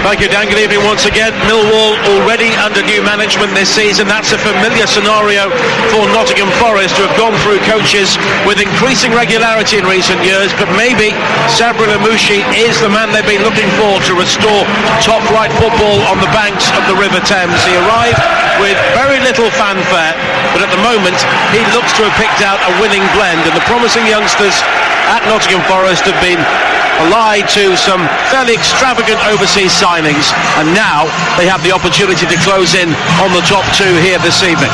Thank you, Dan. Good evening once again. Millwall already under new management this season. That's a familiar scenario for Nottingham Forest, who have gone through coaches with increasing regularity in recent years, but maybe Sabri Lamouchi is the man they've been looking for to restore top-flight football on the banks of the River Thames. He arrived with very little fanfare, but at the moment he looks to have picked out a winning blend, and the promising youngsters at Nottingham Forest have been allied to some fairly extravagant overseas signings, and now they have the opportunity to close in on the top two here this evening.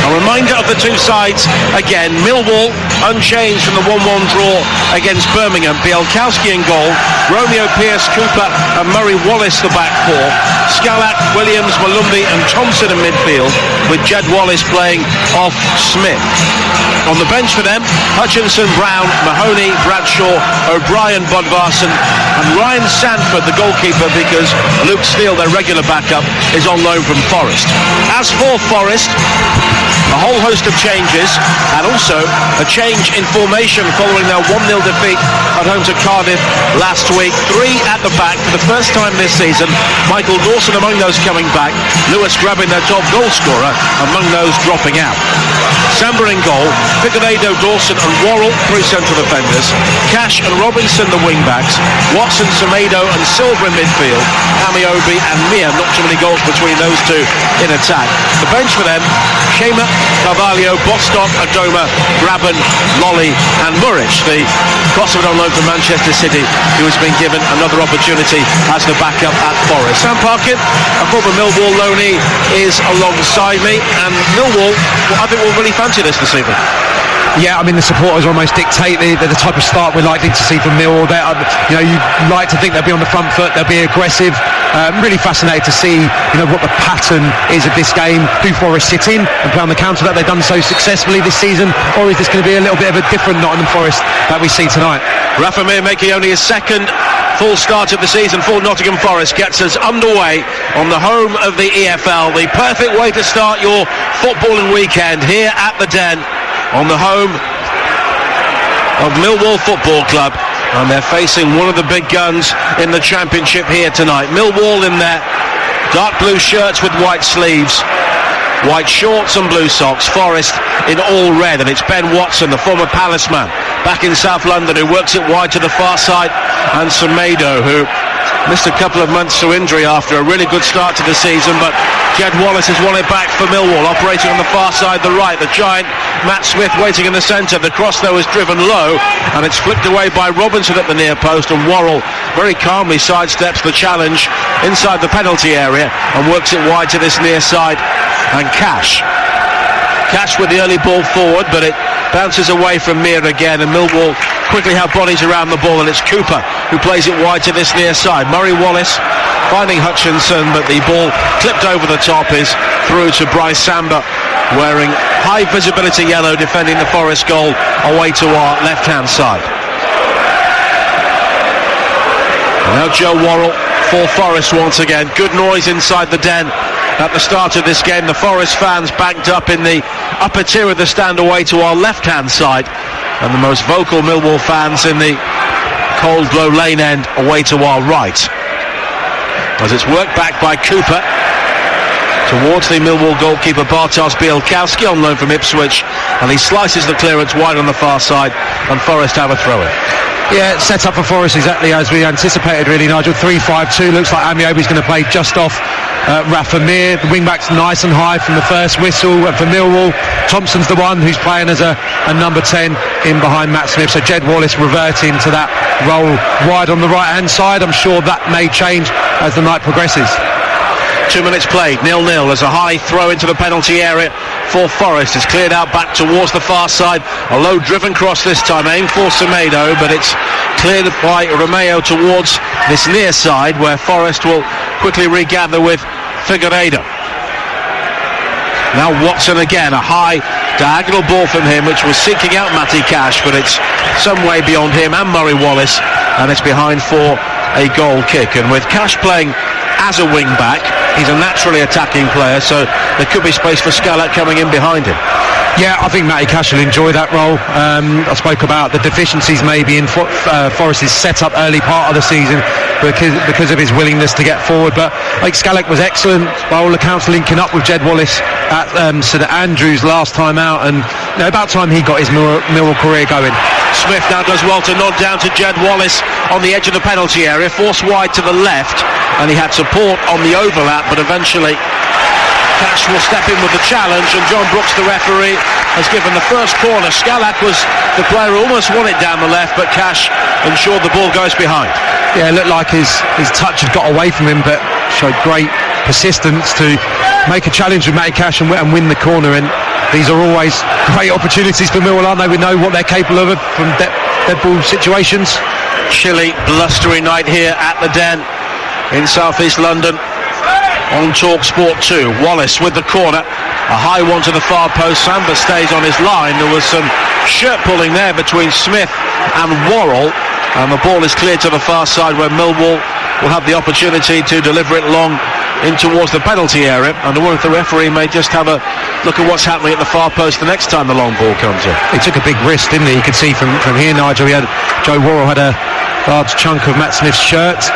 A reminder of the two sides again: Millwall unchanged from the 1-1 draw against Birmingham. Bielkowski in goal, Romeo Pearce, Cooper and Murray Wallace the back four, Scalak, Williams, Malumbi and Thompson in midfield, with Jed Wallace playing off Smith. On the bench for them, Hutchinson, Brown, Mahoney, Bradshaw, O'Brien, Bodvarsson and Ryan Sandford, the goalkeeper, because Luke Steele, their regular backup, is on loan from Forest. As for Forest, a whole host of changes, and also a change in formation following their 1-0 defeat at home to Cardiff last week. Three at the back for the first time this season. Michael Dawson among those coming back, Lewis grabbing their top goal scorer among those dropping out. Samba in goal, Figueiredo, Dawson and Worrell, three central defenders, Cash and Robinson the wing-backs, Watson, Semedo and Silver in midfield, Amiobi and Mia, not too many goals between those two in attack. The bench for them: Shema, Carvalho, Bostock, Adoma, Graben, Lolly and Muric, the Kosovan on loan from Manchester City, who has been given another opportunity as the backup at Forest. Sam Parkin, a former Millwall loanee, is alongside me, and Millwall, I think, will really fancy this evening. Yeah, I mean, the supporters almost dictate the type of start we're likely to see from Millwall. You like to think they'll be on the front foot, they'll be aggressive. Really fascinated to see, what the pattern is of this game. Do Forest sit in and play on the counter that they've done so successfully this season, or is this going to be a little bit of a different Nottingham Forest that we see tonight? Rafa Mir making only his second full start of the season for Nottingham Forest gets us underway on the home of the EFL. The perfect way to start your footballing weekend here at the Den, on the home of Millwall Football Club, and they're facing one of the big guns in the Championship here tonight. Millwall in their dark blue shirts with white sleeves, white shorts and blue socks. Forest in all red, and it's Ben Watson, the former Palace man, back in South London, who works it wide to the far side, and Semedo, who missed a couple of months through injury after a really good start to the season, but Jed Wallace has won it back for Millwall, operating on the far side, the right. The giant Matt Smith waiting in the centre. The cross, though, is driven low, and it's flicked away by Robinson at the near post, and Worrell very calmly sidesteps the challenge inside the penalty area and works it wide to this near side, and Cash with the early ball forward, but it bounces away from Mir again, and Millwall quickly have bodies around the ball, and it's Cooper who plays it wide to this near side. Murray Wallace finding Hutchinson, but the ball clipped over the top is through to Bryce Samba, wearing high visibility yellow, defending the Forest goal away to our left hand side. And now Joe Worrell for Forest once again. Good noise inside the Den at the start of this game. The Forest fans banked up in the upper tier of the stand away to our left hand side, and the most vocal Millwall fans in the Cold Blow Lane end away to our right, as it's worked back by Cooper towards the Millwall goalkeeper Bartosz Bielkowski, on loan from Ipswich, and he slices the clearance wide on the far side, and Forest have a throw-in. Yeah, set up for Forest exactly as we anticipated, really, Nigel. 3-5-2. Looks like Amiobi's going to play just off Rafa Mir. The wing-back's nice and high from the first whistle. And for Millwall, Thompson's the one who's playing as a number 10 in behind Matt Smith. So Jed Wallace reverting to that role wide on the right-hand side. I'm sure that may change as the night progresses. 2 minutes played, 0-0. There's a high throw into the penalty area for Forest. It's cleared out back towards the far side. A low driven cross this time, aimed for Semedo, but it's cleared by Romeo towards this near side, where Forest will quickly regather with Figueiredo. Now Watson again, a high diagonal ball from him, which was seeking out Matty Cash, but it's some way beyond him and Murray Wallace, and it's behind for a goal kick. And with Cash playing as a wing back, he's a naturally attacking player, so there could be space for Scalak coming in behind him. Yeah, I think Matty Cash will enjoy that role. I spoke about the deficiencies maybe in Forest's set-up early part of the season. because of his willingness to get forward. But like Scalek was excellent by all accounts, linking up with Jed Wallace at St Andrews last time out, and about time he got his Millwall career going. Smith now does well to nod down to Jed Wallace on the edge of the penalty area, forced wide to the left, and he had support on the overlap, but eventually Cash will step in with the challenge, and John Brooks, the referee, has given the first corner. Scalek was the player who almost won it down the left, but Cash ensured the ball goes behind. Yeah, it looked like his touch had got away from him, but showed great persistence to make a challenge with Matty Cash and win the corner. And these are always great opportunities for Millwall, aren't they? We know what they're capable of from dead ball situations. Chilly, blustery night here at the Den in southeast London. On Talk Sport 2, Wallace with the corner, a high one to the far post. Samba stays on his line. There was some shirt pulling there between Smith and Worrell, and the ball is cleared to the far side where Millwall will have the opportunity to deliver it long in towards the penalty area. And I wonder if the referee may just have a look at what's happening at the far post the next time the long ball comes in. He took a big risk, didn't he? You could see from here, Nigel, Joe Worrell had a large chunk of Matt Smith's shirt.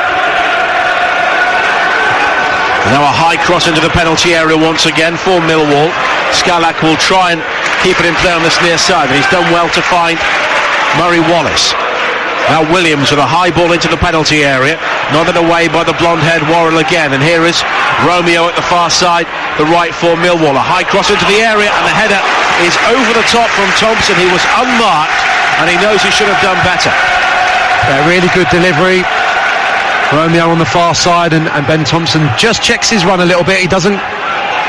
Now a high cross into the penalty area once again for Millwall. Scalek will try and keep it in play on this near side, but he's done well to find Murray Wallace. Now Williams with a high ball into the penalty area, nodded away by the blonde-haired Worrell again, and here is Romeo at the far side, the right for Millwall. A high cross into the area, and the header is over the top from Thompson. He was unmarked, and he knows he should have done better. Yeah, really good delivery. Romeo on the far side, and Ben Thompson just checks his run a little bit. He doesn't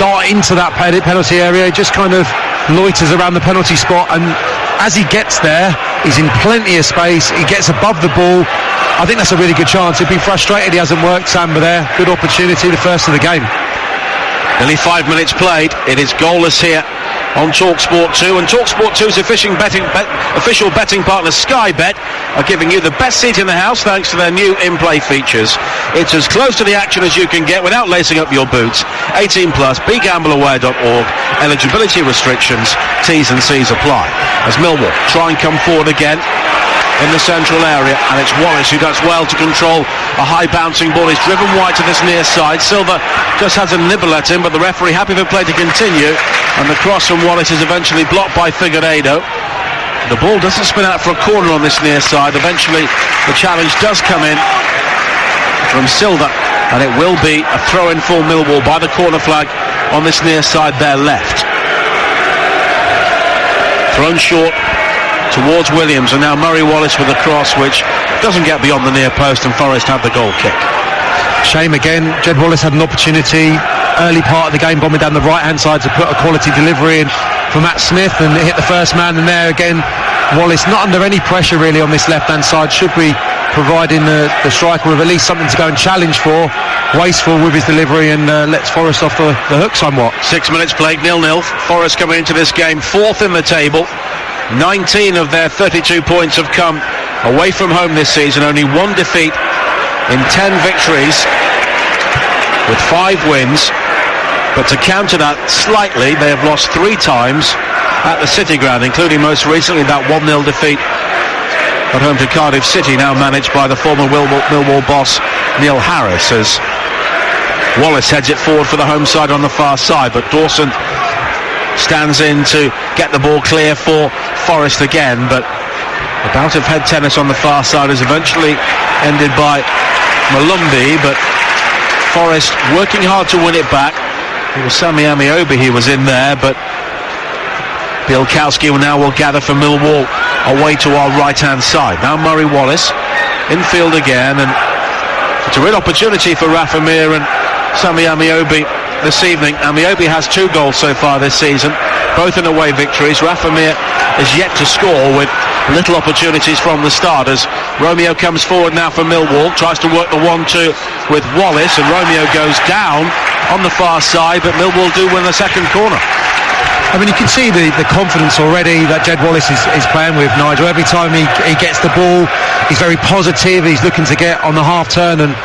dart into that penalty area, he just kind of loiters around the penalty spot, and as he gets there, he's in plenty of space. He gets above the ball. I think that's a really good chance. He'd be frustrated he hasn't worked Samba there. Good opportunity, the first of the game. Nearly 5 minutes played. It is goalless here on TalkSport 2, and TalkSport 2's official betting partner Sky Bet are giving you the best seat in the house thanks to their new in-play features. It's as close to the action as you can get without lacing up your boots. 18 plus, begambleaware.org. Eligibility restrictions, T's and C's apply. As Millwall try and come forward again in the central area, and it's Wallace who does well to control a high bouncing ball. He's driven wide to this near side. Silva just has a nibble at him, but the referee happy for play to continue, and the cross from Wallace is eventually blocked by Figueiredo. The ball doesn't spin out for a corner on this near side. Eventually the challenge does come in from Silva, and it will be a throw-in for Millwall by the corner flag on this near side there left. Thrown short towards Williams, and now Murray Wallace with a cross which doesn't get beyond the near post, and Forest have the goal kick. Shame again. Jed Wallace had an opportunity early part of the game, bombing down the right hand side to put a quality delivery in for Matt Smith, and it hit the first man, and there again Wallace not under any pressure really on this left hand side, should be providing the striker with at least something to go and challenge for. Wasteful with his delivery, and lets Forest off the hook somewhat. 6 minutes played, 0-0. Forest coming into this game fourth in the table. 19 of their 32 points have come away from home this season. Only one defeat in 10 victories with 5 wins. But to counter that slightly, they have lost 3 times at the City Ground, including most recently that 1-0 defeat at home to Cardiff City, now managed by the former Millwall boss Neil Harris, as Wallace heads it forward for the home side on the far side, but Dawson stands in to get the ball clear for Forest again. But a bout of head tennis on the far side is eventually ended by Malumbi, but Forest working hard to win it back. It was Sami Amiobi he was in there, but Bielkowski will gather for Millwall away to our right hand side. Now Murray Wallace infield again, and it's a real opportunity for Rafa Mir and Sami Amiobi this evening. Amiobi has 2 goals so far this season, both in away victories. Rafa Mir is yet to score, with little opportunities from the start, as Romeo comes forward now for Millwall, tries to work the 1-2 with Wallace, and Romeo goes down on the far side, but Millwall do win the second corner. I mean, you can see the confidence already that Jed Wallace is playing with, Nigel. Every time he gets the ball, he's very positive. He's looking to get on the half turn and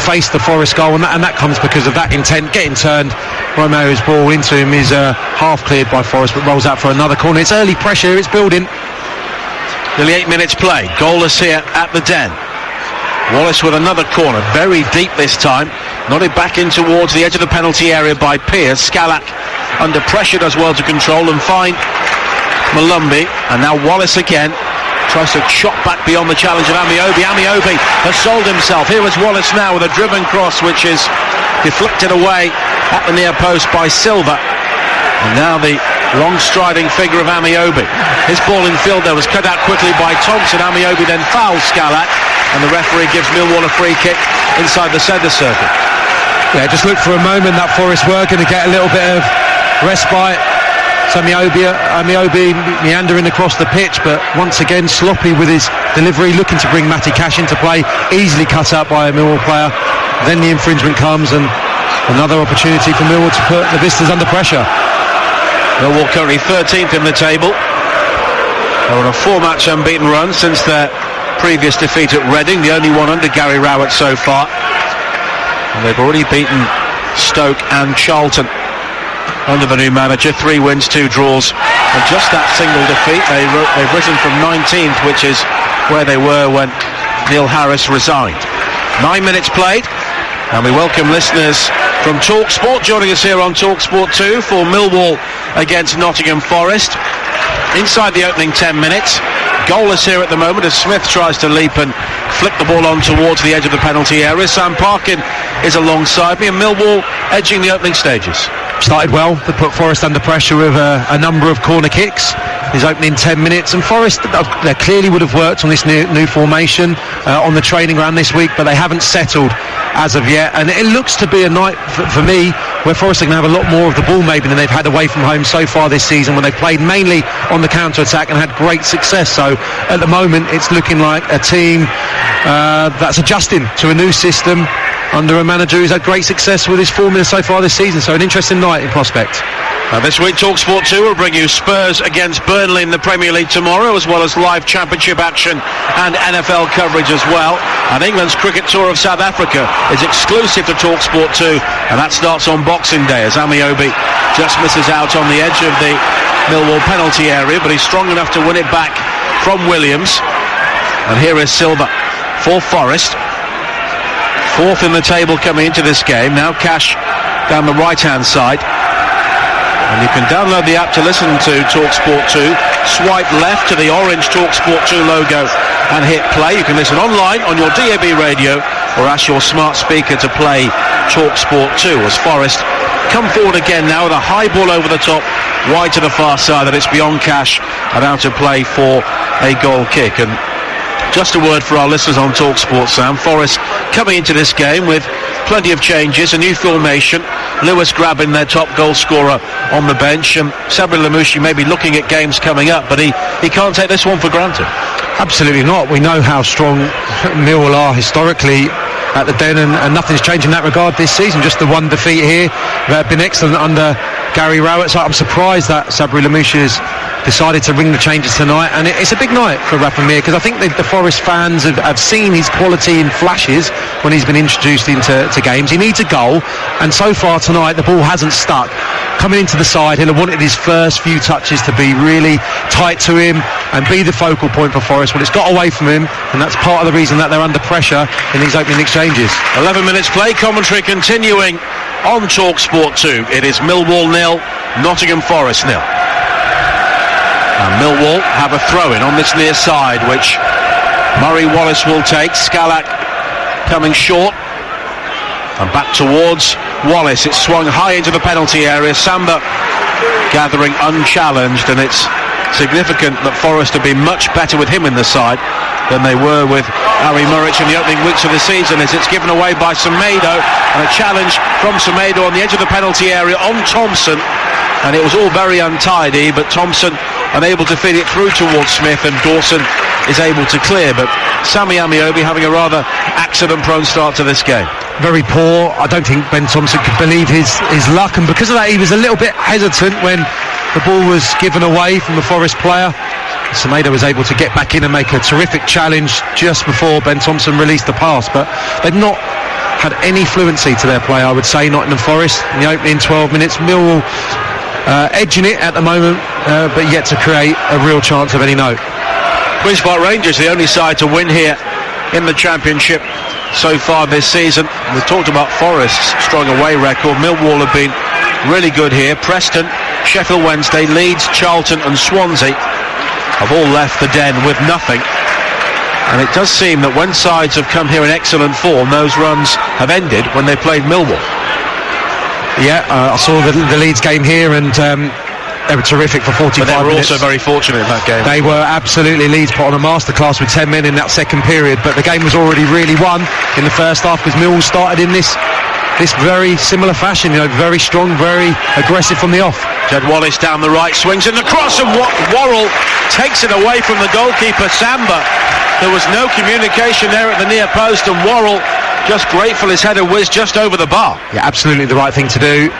face the Forest goal, and that comes because of that intent, getting turned. Romeo's ball into him is half cleared by Forest, but rolls out for another corner. It's early pressure, it's building. Nearly 8 minutes played, goalless here at the Den. Wallace with another corner, very deep this time. Nodded back in towards the edge of the penalty area by Pearce. Scalak under pressure does well to control and find Malumbi. And now Wallace again tries to chop back beyond the challenge of Amiobi. Amiobi has sold himself. Here is Wallace now with a driven cross which is deflected away at the near post by Silva. And now the long striding figure of Amiobi. His ball in field there was cut out quickly by Thompson. Amiobi then fouls Scalak, and the referee gives Millwall a free kick inside the centre circle. Yeah, just looked for a moment that Forest were going to get a little bit of respite. So Amiobi meandering across the pitch, but once again sloppy with his delivery, looking to bring Matty Cash into play, easily cut up by a Millwall player. Then the infringement comes and another opportunity for Millwall to put the Vistas under pressure. Millwall currently 13th in the table. They're on a 4-match unbeaten run since their previous defeat at Reading, the only one under Gary Rowett so far. And they've already beaten Stoke and Charlton under the new manager. 3 wins, 2 draws, and just that single defeat they've risen from 19th, which is where they were when Neil Harris resigned. 9 minutes played, and we welcome listeners from TalkSport joining us here on TalkSport 2 for Millwall against Nottingham Forest. Inside the opening 10 minutes, goalless here at the moment as Smith tries to leap and flick the ball on towards the edge of the penalty area. Sam Parkin is alongside me, and Millwall edging the opening stages. Started well, they put Forest under pressure with a number of corner kicks. His opening 10 minutes, and Forest they clearly would have worked on this new formation on the training ground this week, but they haven't settled as of yet, and it looks to be a night for me where Forest are going to have a lot more of the ball maybe than they've had away from home so far this season, when they've played mainly on the counter-attack and had great success. So at the moment it's looking like a team that's adjusting to a new system under a manager who's had great success with his formula so far this season. So an interesting night in prospect. This week TalkSport 2 will bring you Spurs against Burnley in the Premier League tomorrow, as well as live Championship action and NFL coverage as well. And England's cricket tour of South Africa is exclusive to TalkSport 2, and that starts on Boxing Day as Amiobi just misses out on the edge of the Millwall penalty area, but he's strong enough to win it back from Williams. And here is Silva for Forest, 4th in the table coming into this game. Now Cash down the right hand side. And you can download the app to listen to TalkSport 2. Swipe left to the orange TalkSport 2 logo and hit play. You can listen online on your DAB radio or ask your smart speaker to play TalkSport 2 as Forest come forward again now with a high ball over the top, wide to the far side, and it's beyond Cash and out of play for a goal kick. And just a word for our listeners on TalkSport, Sam. Forest coming into this game with plenty of changes, a new formation. Lewis grabbing their top goal scorer on the bench, and Sabri Lamouchi may be looking at games coming up, but he can't take this one for granted. Absolutely not. We know how strong Millwall are historically at the Den, and nothing's changed in that regard this season. Just the one defeat here. They've been excellent under Gary Rowett, so I'm surprised that Sabri Lamouchi has decided to ring the changes tonight, and it's a big night for Rafa Mir, because I think the Forest fans have seen his quality in flashes when he's been introduced into games. He needs a goal, and so far tonight the ball hasn't stuck. Coming into the side, he'll have wanted his first few touches to be really tight to him and be the focal point for Forest. Well, it's got away from him, and that's part of the reason that they're under pressure in these opening exchanges. 11 minutes play, commentary continuing on TalkSport 2. It is Millwall 0, Nottingham Forest 0. And Millwall have a throw-in on this near side, which Murray Wallace will take. Scalak coming short. And back towards Wallace. It's swung high into the penalty area. Samba gathering unchallenged, and it's significant that Forest have been much better with him in the side than they were with Harry Muric in the opening weeks of the season, as it's given away by Semedo, and a challenge from Semedo on the edge of the penalty area on Thompson, and it was all very untidy, but Thompson unable to feed it through towards Smith, and Dawson is able to clear. But Sammy Amiobi having a rather accident-prone start to this game. Very poor. I don't think Ben Thompson could believe his luck, and because of that he was a little bit hesitant when the ball was given away from the Forest player. Semedo was able to get back in and make a terrific challenge just before Ben Thompson released the pass, but they've not had any fluency to their play, I would say, Nottingham Forest in the opening 12 minutes. Millwall edging it at the moment, but yet to create a real chance of any note. Queen's Park Rangers, the only side to win here in the Championship so far this season. We've talked about Forest's strong away record. Millwall have been really good here. Preston, Sheffield Wednesday, Leeds, Charlton and Swansea have all left the Den with nothing. And it does seem that when sides have come here in excellent form, those runs have ended when they played Millwall. Yeah, I saw the Leeds game here, and they were terrific for 45 minutes. But they were also very fortunate in that game. They were absolutely. Leeds put on a masterclass with 10 men in that second period, but the game was already really won in the first half because Millwall started in this very similar fashion, very strong, very aggressive from the off. Jed Wallace down the right, swings in the cross, and Worrell takes it away from the goalkeeper, Samba. There was no communication there at the near post, and Worrell just grateful his header whizzed just over the bar. Yeah, absolutely the right thing to do.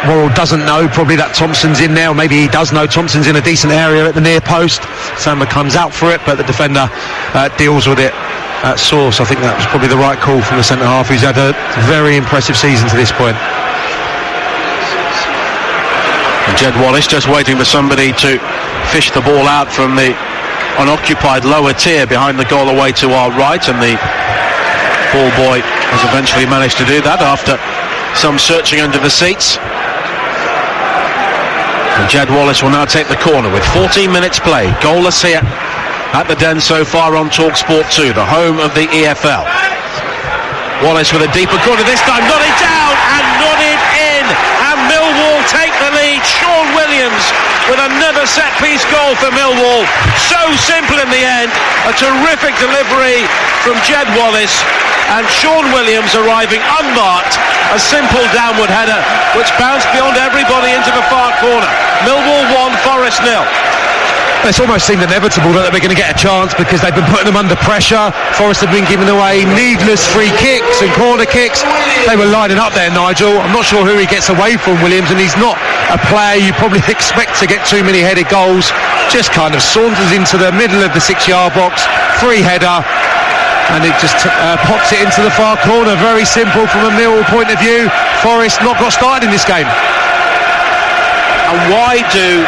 Worrell doesn't know probably that Thompson's in there, or maybe he does know Thompson's in a decent area at the near post. Samba comes out for it, but the defender deals with it at source. I think that was probably the right call from the centre half, who's had a very impressive season to this point. And Jed Wallace just waiting for somebody to fish the ball out from the unoccupied lower tier behind the goal away to our right, and the ball boy has eventually managed to do that after some searching under the seats. And Jed Wallace will now take the corner with 14 minutes played. Goalless here at the Den so far on TalkSport 2, the home of the EFL. Wallace with a deeper corner this time, nodded down and nodded in, and Millwall take the lead. Sean Williams with another set-piece goal for Millwall. So simple in the end, a terrific delivery from Jed Wallace, and Sean Williams arriving unmarked, a simple downward header which bounced beyond everybody into the far corner. Millwall 1, Forest 0. It's almost seemed inevitable that they were going to get a chance because they've been putting them under pressure. Forest have been giving away needless free kicks and corner kicks. They were lining up there, Nigel. I'm not sure who he gets away from, Williams, and he's not a player you probably expect to get too many headed goals. Just kind of saunters into the middle of the 6-yard box, free header, and it just pops it into the far corner. Very simple from a Millwall point of view. Forest not got started in this game. And why do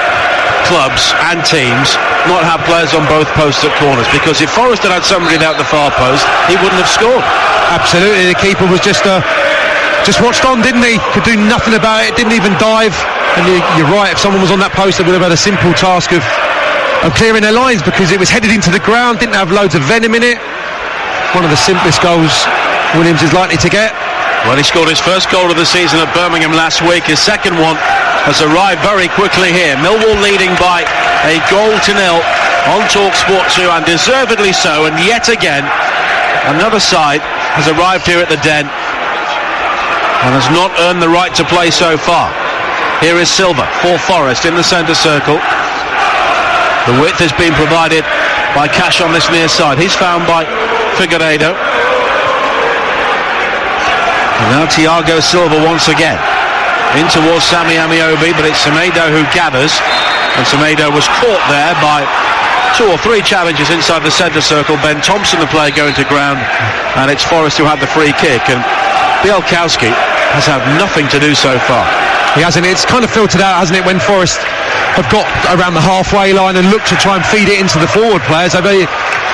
clubs and teams not have players on both posts at corners? Because if Forest had had somebody out the far post, he wouldn't have scored. Absolutely, the keeper was just watched on, didn't he? Could do nothing about it, didn't even dive. And you're right, if someone was on that post, they would have had a simple task of clearing their lines, because it was headed into the ground, didn't have loads of venom in it. One of the simplest goals Williams is likely to get. Well, he scored his first goal of the season at Birmingham last week. His second one has arrived very quickly here. Millwall leading by a 0-0 on TalkSport 2, and deservedly so. And yet again, another side has arrived here at the Den and has not earned the right to play so far. Here is Silva for Forest in the centre circle. The width has been provided by Cash on this near side. He's found by Figueiredo. And now Thiago Silva once again in towards Sammy Amiobi, but it's Semedo who gathers, and Semedo was caught there by 2 or 3 challenges inside the centre circle. Ben Thompson, the player, going to ground, and it's Forest who had the free kick, and Bielkowski has had nothing to do so far. He hasn't. It's kind of filtered out, hasn't it, when Forest have got around the halfway line and looked to try and feed it into the forward players. They've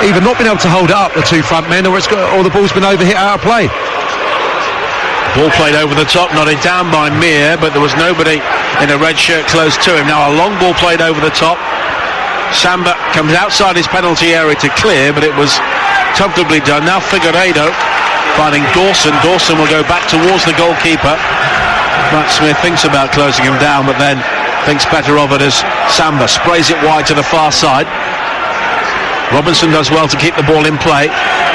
either not been able to hold it up, the 2 front men, or the ball's been overhit out of play. Ball played over the top, nodded down by Mir, but there was nobody in a red shirt close to him. Now a long ball played over the top. Samba comes outside his penalty area to clear, but it was comfortably done. Now Figueiredo finding Dawson. Dawson will go back towards the goalkeeper. Matt Smith thinks about closing him down, but then thinks better of it as Samba sprays it wide to the far side. Robinson does well to keep the ball in play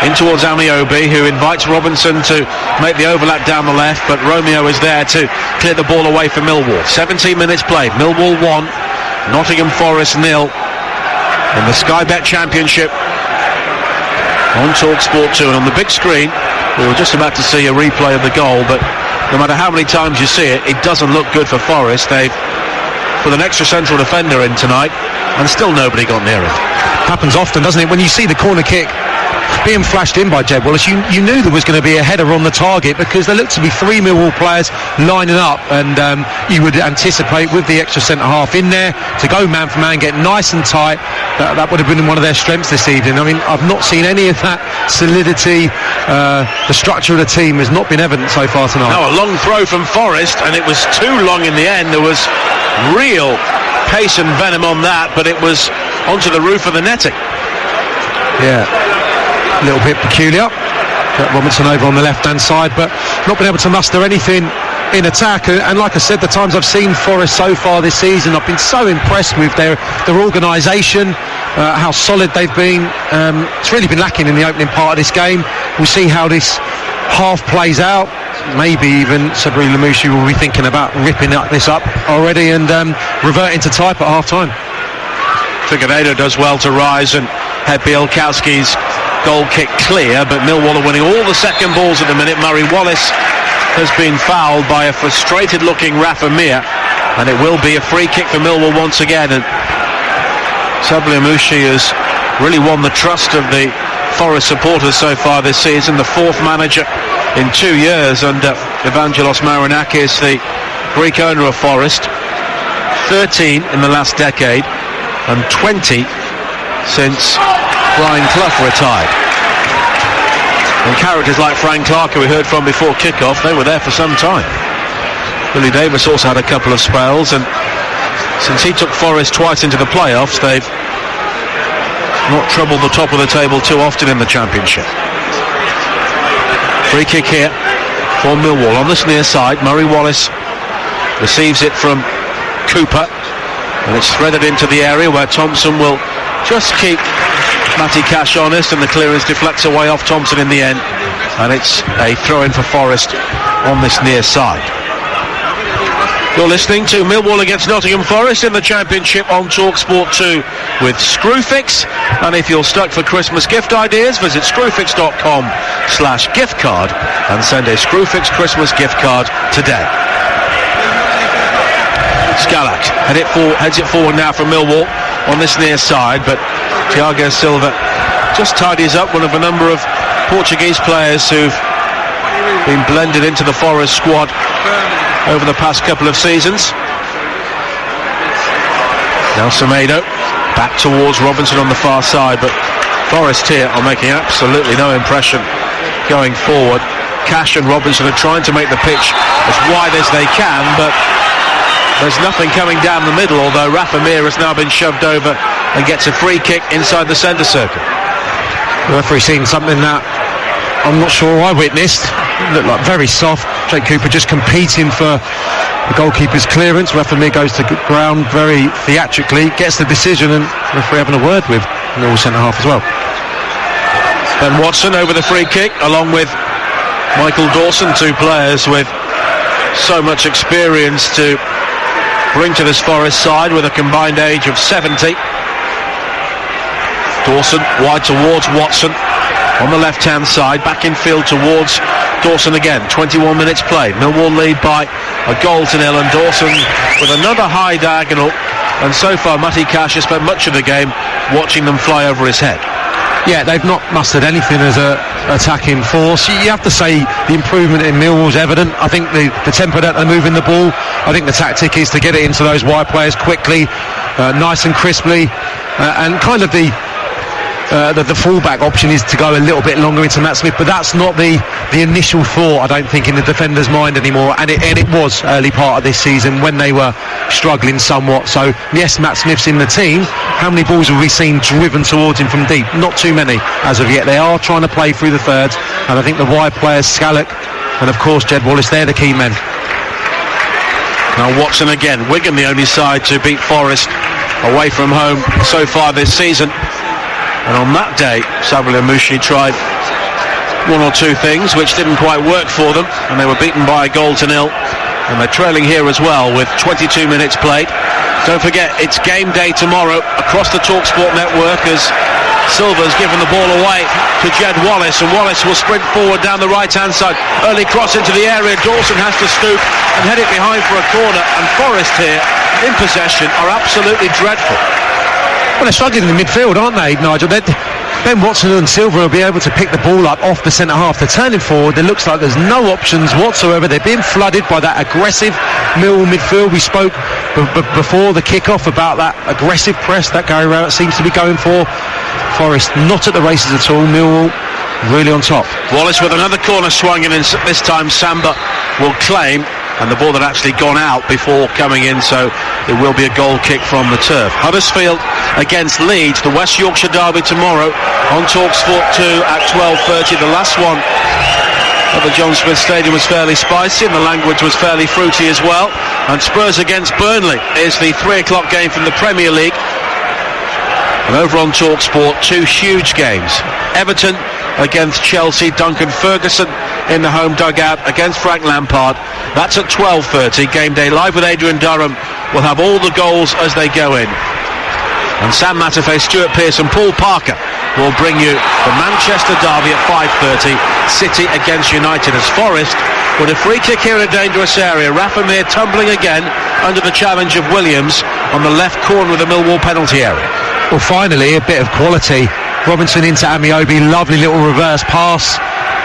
in towards Amiobi, who invites Robinson to make the overlap down the left, but Romeo is there to clear the ball away for Millwall. 17 minutes played. Millwall 1, Nottingham Forest 0 in the Sky Bet Championship on TalkSport 2. And on the big screen, we were just about to see a replay of the goal, but no matter how many times you see it, it doesn't look good for Forest. They've put an extra central defender in tonight, and still nobody got near him. Happens often, doesn't it? When you see the corner kick being flashed in by Jed Wallace, you knew there was going to be a header on the target, because there looked to be 3 Millwall players lining up, and you would anticipate with the extra centre half in there to go man for man, get nice and tight. That would have been one of their strengths this evening. I mean, I've not seen any of that solidity. The structure of the team has not been evident so far tonight. No, a long throw from Forrest, and it was too long in the end. There was real pace and venom on that, but it was onto the roof of the netting. Yeah, a little bit peculiar. Got Robinson over on the left-hand side, but not been able to muster anything in attack. And like I said, the times I've seen Forest so far this season, I've been so impressed with their organisation, how solid they've been. It's really been lacking in the opening part of this game. We'll see how this half plays out. Maybe even Sabri Lamouchi will be thinking about ripping this up already and reverting to type at half-time. Figueiredo does well to rise and head Bielkowski's goal kick clear, but Millwall are winning all the second balls at the minute. Murray Wallace has been fouled by a frustrated looking Rafa Mir, and it will be a free kick for Millwall once again. And Sabri Lamouchi has really won the trust of the Forest supporters so far this season, the 4th manager in 2 years under Evangelos Marinakis, the Greek owner of Forest. 13 in the last decade and 20 since Brian Clough retired. And characters like Frank Clark, who we heard from before kick-off, they were there for some time. Billy Davis also had a couple of spells, and since he took Forest twice into the playoffs, they've not troubled the top of the table too often in the Championship. Free kick here for Millwall on this near side. Murray Wallace receives it from Cooper, and it's threaded into the area where Thompson will just keep Matty Cash honest, and the clearance deflects away off Thompson in the end, and it's a throw-in for Forest on this near side. You're listening to Millwall against Nottingham Forest in the Championship on TalkSport 2 with Screwfix, and if you're stuck for Christmas gift ideas, visit screwfix.com/gift card and send a Screwfix Christmas gift card today. Scalak heads it forward now from Millwall on this near side, but Thiago Silva just tidies up one of a number of Portuguese players who've been blended into the Forest squad over the past couple of seasons. Now Semedo back towards Robinson on the far side, but Forest here are making absolutely no impression going forward. Cash and Robinson are trying to make the pitch as wide as they can, but there's nothing coming down the middle, although Rafa Mir has now been shoved over and gets a free kick inside the centre circle. The referee seen something that I'm not sure I witnessed. It looked like very soft. Jake Cooper just competing for the goalkeeper's clearance. Rafa Mir goes to ground very theatrically, gets the decision, and the referee having a word with Millwall centre half as well. Ben Watson over the free kick, along with Michael Dawson, 2 players with so much experience to bring to this Forest side with a combined age of 70. Dawson wide towards Watson on the left-hand side, back in field towards Dawson again. 21 minutes played. Millwall lead by a goal to nil, and Dawson with another high diagonal, and so far Matty Cash has spent much of the game watching them fly over his head. Yeah, they've not mustered anything as a attacking force. You have to say the improvement in Millwall's evident. I think the tempo that they're moving the ball, I think the tactic is to get it into those wide players quickly, nice and crisply, and kind of the fullback option is to go a little bit longer into Matt Smith, but that's not the initial thought, I don't think, in the defender's mind anymore, and it was early part of this season when they were struggling somewhat. So yes, Matt Smith's in the team. How many balls have we seen driven towards him from deep? Not too many as of yet. They are trying to play through the thirds, and I think the wide players, Scalak and of course Jed Wallace, they're the key men. Now Watson again. Wigan the only side to beat Forest away from home so far this season. And on that day, Sabri Lamouchi tried 1 or 2 things which didn't quite work for them, and they were beaten by a goal to nil. And they're trailing here as well with 22 minutes played. Don't forget, it's game day tomorrow across the TalkSport network as Silva's given the ball away to Jed Wallace, and Wallace will sprint forward down the right-hand side. Early cross into the area. Dawson has to stoop and head it behind for a corner, and Forest here in possession are absolutely dreadful. Well, they're struggling in the midfield, aren't they, Nigel? Ben Watson and Silva will be able to pick the ball up off the centre half. They're turning forward. It looks like there's no options whatsoever. They're being flooded by that aggressive Millwall midfield. We spoke before the kick-off about that aggressive press that Gary Rowett seems to be going for. Forest not at the races at all. Millwall really on top. Wallace with another corner swung in, and this time Samba will claim, and the ball had actually gone out before coming in, so it will be a goal kick from the turf. Huddersfield against Leeds, the West Yorkshire derby tomorrow on TalkSport 2 at 12:30. The last one at the John Smith Stadium was fairly spicy, and the language was fairly fruity as well. And Spurs against Burnley is the 3 o'clock game from the Premier League. And over on TalkSport, 2 huge games. Everton against Chelsea, Duncan Ferguson in the home dugout against Frank Lampard. That's at 12:30. Game Day Live with Adrian Durham will have all the goals as they go in. And Sam Matterface, Stuart Pearce and Paul Parker will bring you the Manchester derby at 5:30. City against United, as Forest with a free kick here in a dangerous area. Rafa Mir tumbling again under the challenge of Williams on the left corner of the Millwall penalty area. Well, finally, a bit of quality. Robinson into Amiobi, lovely little reverse pass.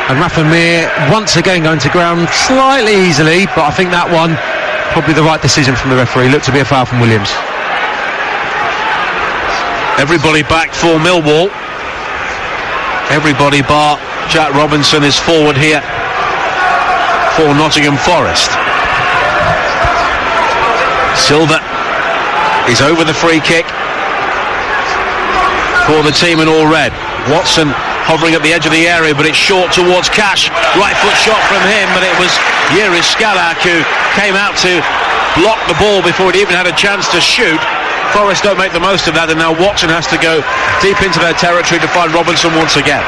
And Rafa Mir once again going to ground slightly easily, but I think that one, probably the right decision from the referee. Looked to be a foul from Williams. Everybody back for Millwall. Everybody bar Jack Robinson is forward here for Nottingham Forest. Silva is over the free kick for the team in all red. Watson hovering at the edge of the area, but it's short towards Cash. Right foot shot from him, but it was Yuri Skalak who came out to block the ball before it even had a chance to shoot. Forest don't make the most of that, and now Watson has to go deep into their territory to find Robinson once again.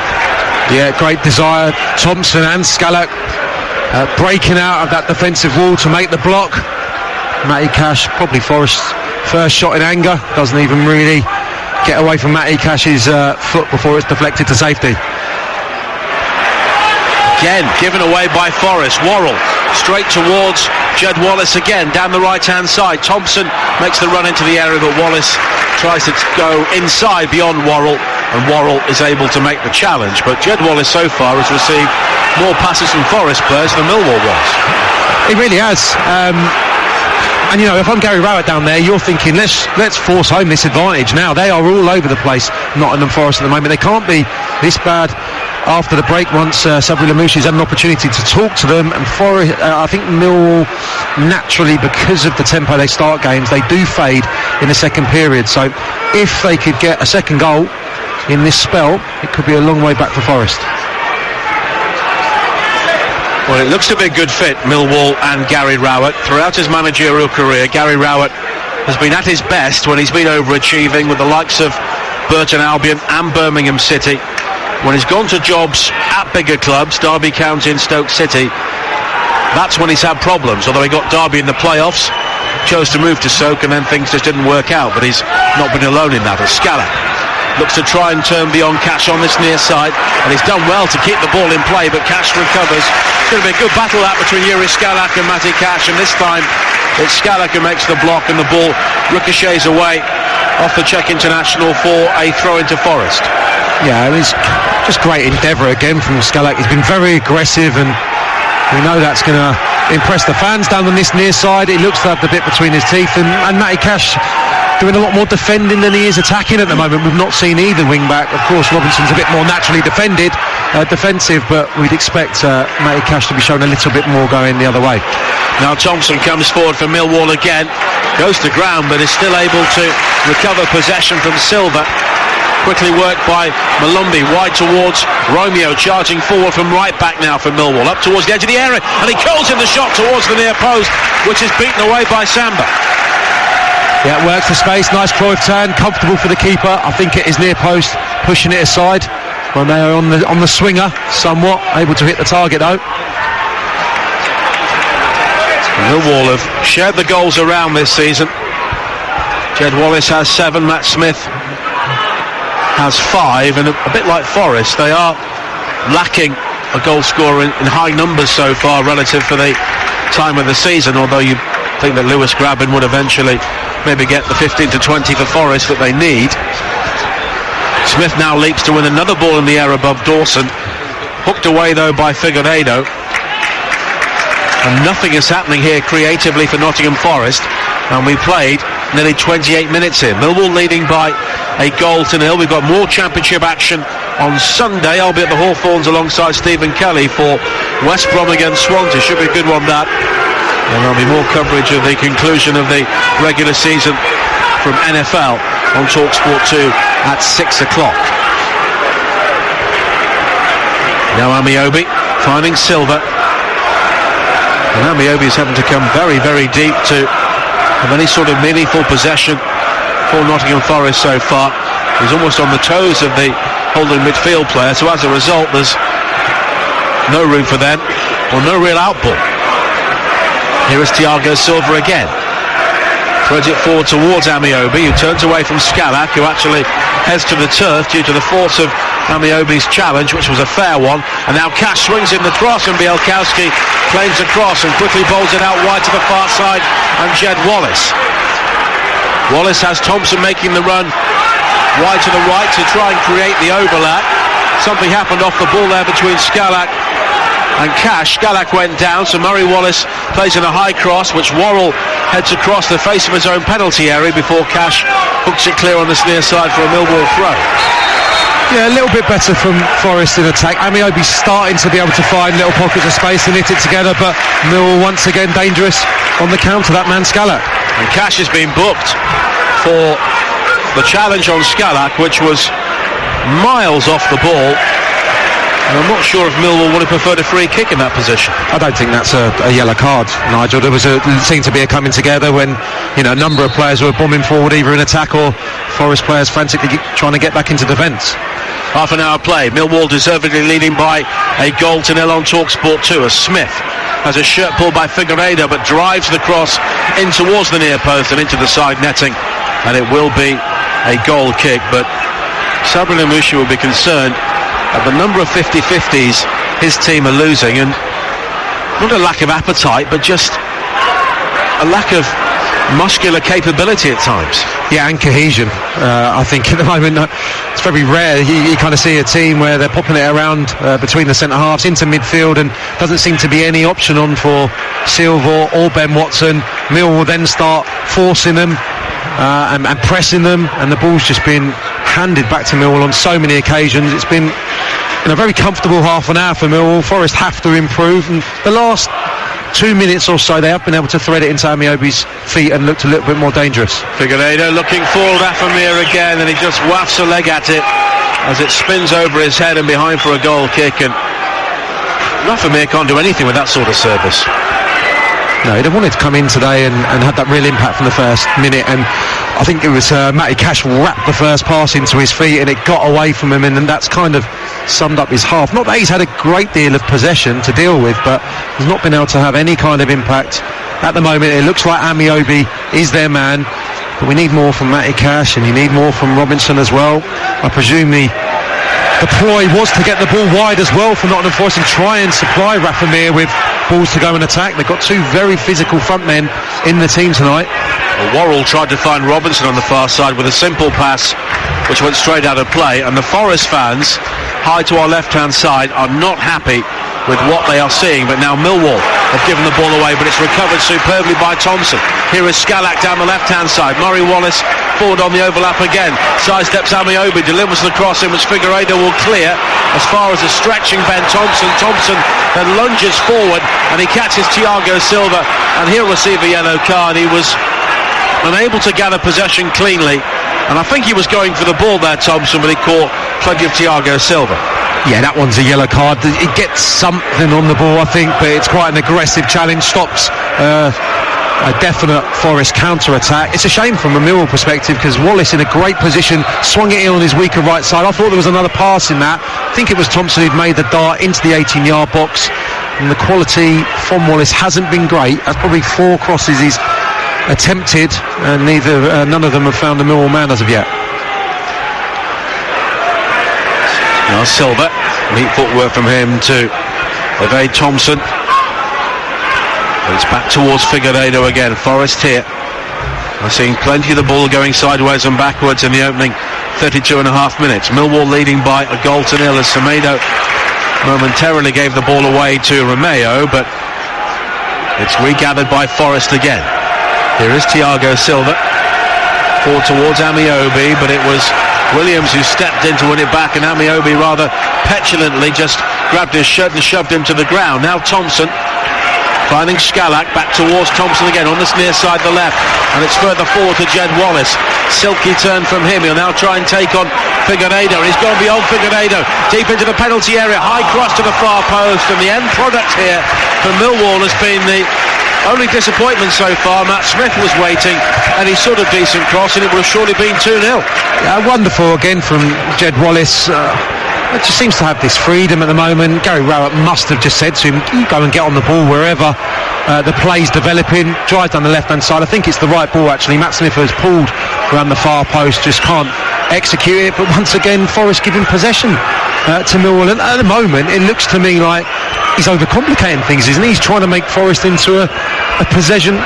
Yeah, great desire. Thompson and Skalak breaking out of that defensive wall to make the block. Matty Cash, probably Forest's first shot in anger, doesn't even really get away from Matty Cash's foot before it's deflected to safety. Again, given away by Forest. Worrell straight towards Jed Wallace again, down the right-hand side. Thompson makes the run into the area, but Wallace tries to go inside beyond Worrell, and Worrell is able to make the challenge. But Jed Wallace so far has received more passes from Forest players than Millwall was. He really has. And you know, if I'm Gary Rowett down there, you're thinking let's force home this advantage now. They are all over the place, Nottingham Forest at the moment. They can't be this bad after the break once Sabri Lamouchi's had an opportunity to talk to them. And Forest, I think Millwall naturally, because of the tempo they start games, they do fade in the second period. So if they could get a second goal in this spell, it could be a long way back for Forest. Well, it looks to be a good fit, Millwall and Gary Rowett. Throughout his managerial career, Gary Rowett has been at his best when he's been overachieving with the likes of Burton Albion and Birmingham City. When he's gone to jobs at bigger clubs, Derby County and Stoke City, that's when he's had problems. Although he got Derby in the playoffs, chose to move to Stoke, and then things just didn't work out. But he's not been alone in that. As Scala looks to try and turn beyond Cash on this near side, and he's done well to keep the ball in play, but Cash recovers. It's going to be a good battle that between Yuri Skalak and Matty Cash, and this time it's Skalak who makes the block, and the ball ricochets away off the Czech international for a throw into Forest. Yeah, it was just great endeavour again from Skalak. He's been very aggressive, and we know that's going to impress the fans down on this near side. He looks to have the bit between his teeth, and Matty Cash doing a lot more defending than he is attacking at the moment. We've not seen either wing back. Of course, Robinson's a bit more naturally defensive, but we'd expect Matty Cash to be shown a little bit more going the other way. Now Thompson comes forward for Millwall again, goes to ground, but is still able to recover possession from Silva. Quickly worked by Malumbi, wide towards Romeo, charging forward from right back now for Millwall, up towards the edge of the area, and he curls in the shot towards the near post, which is beaten away by Samba. Yeah, it works for space, nice Cruyff turn, comfortable for the keeper. I think it is near post, pushing it aside. When they are on the swinger, somewhat able to hit the target though. Millwall have shared the goals around this season. Jed Wallace has 7, Matt Smith has 5, and a bit like Forest, they are lacking a goal scorer in high numbers so far relative for the time of the season, although you think that Lewis Grabban would eventually maybe get the 15 to 20 for Forest that they need. Smith now leaps to win another ball in the air above Dawson. Hooked away though by Figueiredo. And nothing is happening here creatively for Nottingham Forest. And we played nearly 28 minutes here. Millwall leading by a goal to nil. We've got more championship action on Sunday. I'll be at the Hawthorns alongside Stephen Kelly for West Brom against Swansea. Should be a good one, that. And there'll be more coverage of the conclusion of the regular season from NFL on TalkSport 2 at 6 o'clock. Now Amiobi finding Silva. And Amiobi's having to come very, very deep to have any sort of meaningful possession for Nottingham Forest so far. He's almost on the toes of the holding midfield player, so as a result there's no room for them, or no real output. Here is Thiago Silva again. Throws it forward towards Amiobi, who turns away from Scalak, who actually heads to the turf due to the force of Amiobi's challenge, which was a fair one. And now Cash swings in the cross, and Bielkowski claims the cross and quickly bowls it out wide to the far side, and Jed Wallace. Wallace has Thompson making the run wide to the right to try and create the overlap. Something happened off the ball there between Scalak and Cash. Scalak went down, so Murray Wallace plays in a high cross, which Worrell heads across the face of his own penalty area before Cash hooks it clear on the near side for a Millwall throw. Yeah, a little bit better from Forest in attack. Amiobi's starting to be able to find little pockets of space and knit it together, but Millwall once again dangerous on the counter, that man Scalak. And Cash has been booked for the challenge on Scalak, which was miles off the ball. And I'm not sure if Millwall would have preferred a free kick in that position. I don't think that's a yellow card, Nigel. There seemed to be a coming together when, a number of players were bombing forward either in attack or Forest players frantically trying to get back into defence. Half an hour play. Millwall deservedly leading by a goal to nil on TalkSport 2 as Smith has a shirt pulled by Figueiredo but drives the cross in towards the near post and into the side netting, and it will be a goal kick. But Sabri Lamushi will be concerned at the number of 50-50s his team are losing, and not a lack of appetite but just a lack of muscular capability at times. Yeah, and cohesion. I think at the moment it's very rare. You kind of see a team where they're popping it around between the centre halves into midfield, and doesn't seem to be any option on for Silva or Ben Watson. Mill will then start forcing them and pressing them, and the ball's just been handed back to Millwall on so many occasions. It's been a very comfortable half an hour for Millwall. Forest have to improve, and the last 2 minutes or so they have been able to thread it into Amiobi's feet and looked a little bit more dangerous. Figueiredo looking forward, Afamir again, and he just wafts a leg at it as it spins over his head and behind for a goal kick, and Afamir can't do anything with that sort of service. No, he wanted to come in today and had that real impact from the first minute, and I think it was Matty Cash wrapped the first pass into his feet and it got away from him, and that's kind of summed up his half. Not that he's had a great deal of possession to deal with, but he's not been able to have any kind of impact at the moment. It looks like Amiobi is their man, but we need more from Matty Cash, and you need more from Robinson as well. I presume the ploy was to get the ball wide as well for Nottingham Forest and try and supply Rafamir with balls to go and attack. They've got two very physical front men in the team tonight. Well, Worrell tried to find Robinson on the far side with a simple pass which went straight out of play, and the Forest fans high to our left hand side are not happy with what they are seeing. But now Millwall have given the ball away, but it's recovered superbly by Thompson. Here is Scalak down the left hand side. Murray Wallace forward on the overlap again, sidesteps Amiobi, delivers the cross in which Figueiredo will clear as far as a stretching Ben Thompson. Thompson then lunges forward and he catches Thiago Silva, and he'll receive a yellow card. He was unable to gather possession cleanly, and I think he was going for the ball there, Thompson, but he caught plenty of Thiago Silva. Yeah, that one's a yellow card. It gets something on the ball, I think, but it's quite an aggressive challenge. Stops a definite Forest counter-attack. It's a shame from a Millwall perspective because Wallace in a great position, swung it in on his weaker right side. I thought there was another pass in that. I think it was Thompson who'd made the dart into the 18-yard box, and the quality from Wallace hasn't been great. That's probably 4 crosses he's attempted, and none of them have found a Millwall man as of yet. Now Silva, neat footwork from him to evade Thompson. It's back towards Figueiredo again. Forest here. I've seen plenty of the ball going sideways and backwards in the opening 32 and a half minutes. Millwall leading by a goal to nil as Semedo momentarily gave the ball away to Romeo, but it's regathered by Forest again. Here is Thiago Silva, forward towards Amiobi, but it was Williams who stepped in to win it back, and Amiobi rather petulantly just grabbed his shirt and shoved him to the ground. Now Thompson finding Scalak, back towards Thompson again on this near side, the left, and it's further forward to Jed Wallace. Silky turn from him. He'll now try and take on Figueiredo. He's gone beyond Figueiredo, deep into the penalty area, high cross to the far post, and the end product here for Millwall has been the only disappointment so far. Matt Smith was waiting, and he sort of decent cross, and it would have surely been 2-0. Yeah, wonderful again from Jed Wallace. It just seems to have this freedom at the moment. Gary Rowett must have just said to him, you go and get on the ball wherever. The play's developing, drives down the left hand side. I think it's the right ball actually. Matt Smith has pulled around the far post, just can't execute it. But once again, Forest giving possession to Millwall. And at the moment, it looks to me like he's overcomplicating things, isn't he? He's trying to make Forest into a possession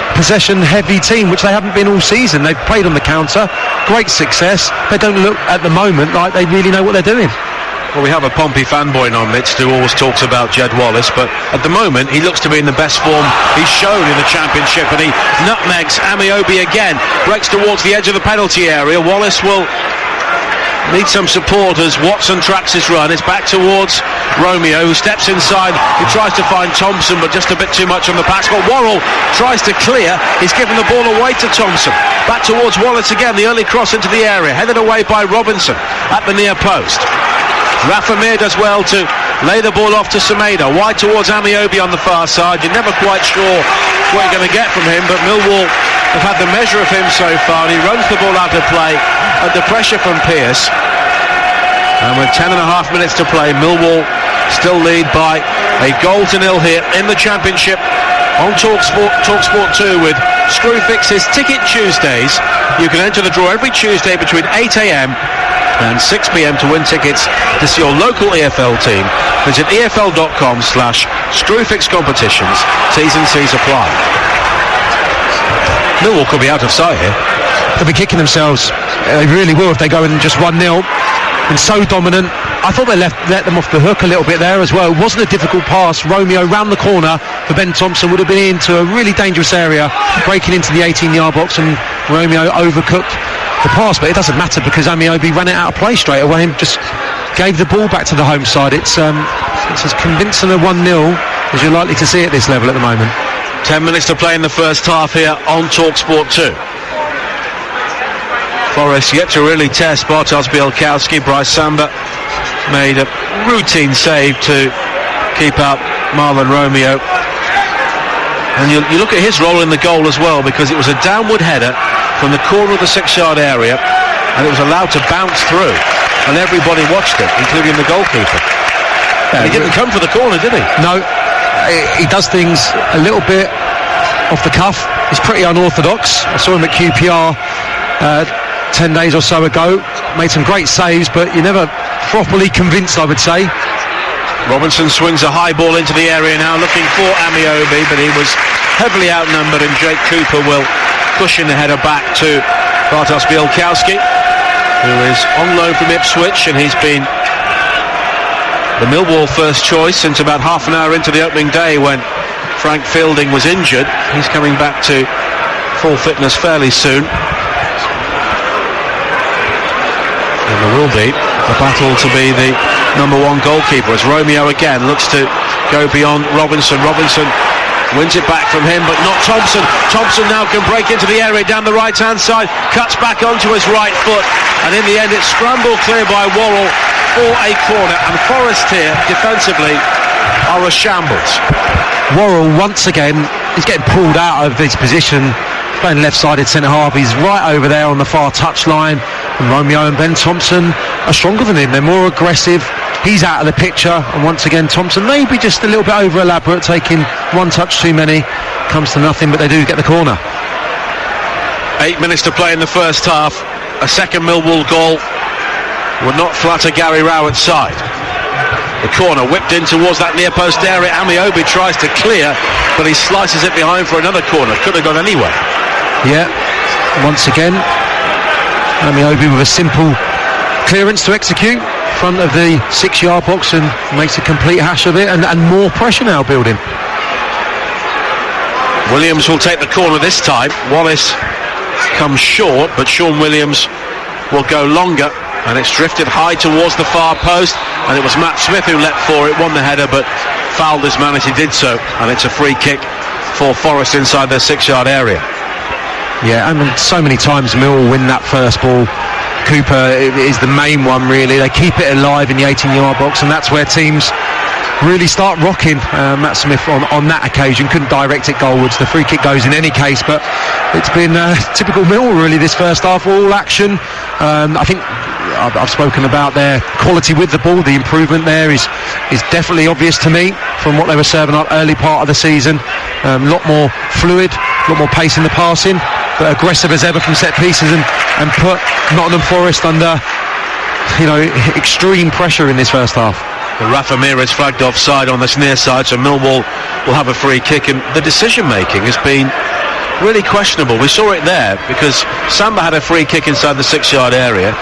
heavy team, which they haven't been all season. They've played on the counter, great success. They don't look at the moment like they really know what they're doing. Well, we have a Pompey fanboy in our midst who always talks about Jed Wallace, but at the moment he looks to be in the best form he's shown in the Championship, and he nutmegs Amiobi again, breaks towards the edge of the penalty area. Wallace will need some support as Watson tracks his run. It's back towards Romeo, who steps inside, he tries to find Thompson, but just a bit too much on the pass. But Worrell tries to clear, he's given the ball away to Thompson. Back towards Wallace again, the early cross into the area, headed away by Robinson at the near post. Rafa Mir does well to lay the ball off to Semedo, wide towards Amiobi on the far side. You're never quite sure what you're going to get from him, but Millwall have had the measure of him so far, and he runs the ball out of play under pressure from Pearce. And with 10 and a half minutes to play, Millwall still lead by a goal to nil here in the Championship on TalkSport 2 with Screwfix's Ticket Tuesdays. You can enter the draw every Tuesday between 8 a.m. and 6 p.m. to win tickets to see your local EFL team. Visit EFL.com/Screwfix competitions. T's and C's apply. Millwall could be out of sight here. They'll be kicking themselves. They really will if they go in just 1-0. And so dominant. I thought they let them off the hook a little bit there as well. It wasn't a difficult pass. Romeo round the corner for Ben Thompson, would have been into a really dangerous area, breaking into the 18-yard box, and Romeo overcooked the pass, but it doesn't matter because Amiobi ran it out of play straight away and just gave the ball back to the home side. It's as convincing a 1-0 as you're likely to see at this level at the moment. 10 minutes to play in the first half here on TalkSport 2. Forest yet to really test Bartosz Bielkowski. Bryce Samba made a routine save to keep out Marlon Romeo. And you look at his role in the goal as well, because it was a downward header from the corner of the 6-yard area, and it was allowed to bounce through, and everybody watched it, including the goalkeeper. He didn't come for the corner, did he? No, he does things a little bit off the cuff. He's pretty unorthodox. I saw him at QPR 10 days or so ago, made some great saves, but you're never properly convinced, I would say. Robinson swings a high ball into the area now, looking for Amiobi, but he was heavily outnumbered, and Jake Cooper will pushing the header back to Bartosz Bielkowski, who is on loan from Ipswich, and he's been the Millwall first choice since about half an hour into the opening day when Frank Fielding was injured. He's coming back to full fitness fairly soon. And there will be a battle to be the number one goalkeeper as Romeo again looks to go beyond Robinson. Robinson wins it back from him, but not Thompson. Thompson now can break into the area down the right-hand side, cuts back onto his right foot, and in the end it's scrambled clear by Worrell for a corner. And Forest here, defensively, are a shambles. Worrell, once again, is getting pulled out of his position, playing left-sided centre-half. He's right over there on the far touchline, and Romeo and Ben Thompson are stronger than him. They're more aggressive. He's out of the picture, and once again Thompson maybe just a little bit over elaborate, taking one touch too many, comes to nothing, but they do get the corner. 8 minutes to play in the first half. A second Millwall goal would not flatter Gary Rowett's side. The corner whipped in towards that near post area. Amiobi tries to clear, but he slices it behind for another corner. Could have gone anywhere. Yeah, once again Amiobi with a simple clearance to execute front of the 6-yard box and makes a complete hash of it, and more pressure now building. Williams will take the corner this time. Wallace comes short, but Sean Williams will go longer, and it's drifted high towards the far post, and it was Matt Smith who leapt for it, won the header, but fouled his man as he did so, and it's a free kick for Forest inside their 6-yard area. Yeah, and so many times Millwall win that first ball. Cooper is the main one, really. They keep it alive in the 18-yard box, and that's where teams really start rocking. Matt Smith on that occasion couldn't direct it goalwards. The free kick goes in any case, but it's been typical Millwall really this first half. All action. I think I've spoken about their quality with the ball. The improvement there is definitely obvious to me from what they were serving up early part of the season. A lot more fluid, a lot more pace in the passing, but aggressive as ever from set pieces, and put Nottingham Forest under extreme pressure in this first half. The Rafa Mir is flagged offside on this near side, so Millwall will have a free kick, and the decision making has been really questionable. We saw it there because Samba had a free kick inside the 6-yard area,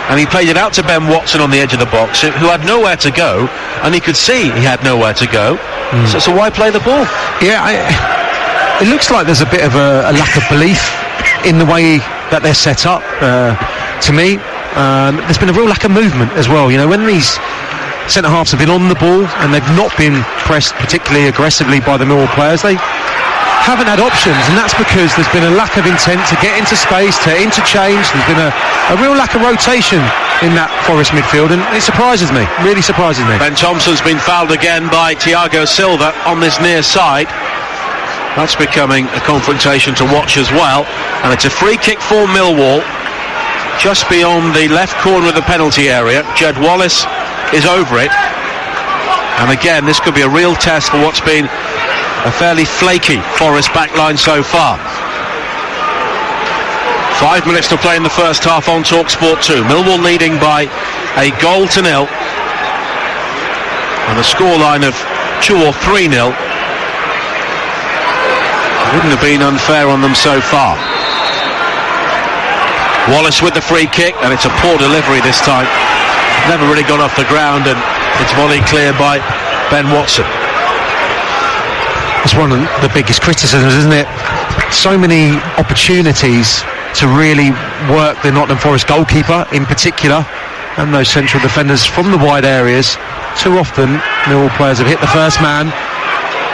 and he played it out to Ben Watson on the edge of the box, who had nowhere to go, and he could see he had nowhere to go. So why play the ball? Yeah, it looks like there's a bit of a lack of belief in the way that they're set up. To me, there's been a real lack of movement as well. When these centre halves have been on the ball and they've not been pressed particularly aggressively by the Millwall players, they haven't had options, and that's because there's been a lack of intent to get into space, to interchange. There's been a real lack of rotation in that Forest midfield, and it surprises me, really surprises me. Ben Thompson's been fouled again by Thiago Silva on this near side. That's becoming a confrontation to watch as well, and it's a free kick for Millwall just beyond the left corner of the penalty area. Jed Wallace is over it, and again this could be a real test for what's been a fairly flaky Forest backline so far. 5 minutes to play in the first half on TalkSport 2. Millwall leading by a 1-0 and a scoreline of 2 or 3-0 wouldn't have been unfair on them so far. Wallace with the free kick, and it's a poor delivery this time. Never really got off the ground, and it's volleyed clear by Ben Watson. It's one of the biggest criticisms, isn't it? So many opportunities to really work the Nottingham Forest goalkeeper in particular, and those central defenders from the wide areas. Too often Millwall players have hit the first man,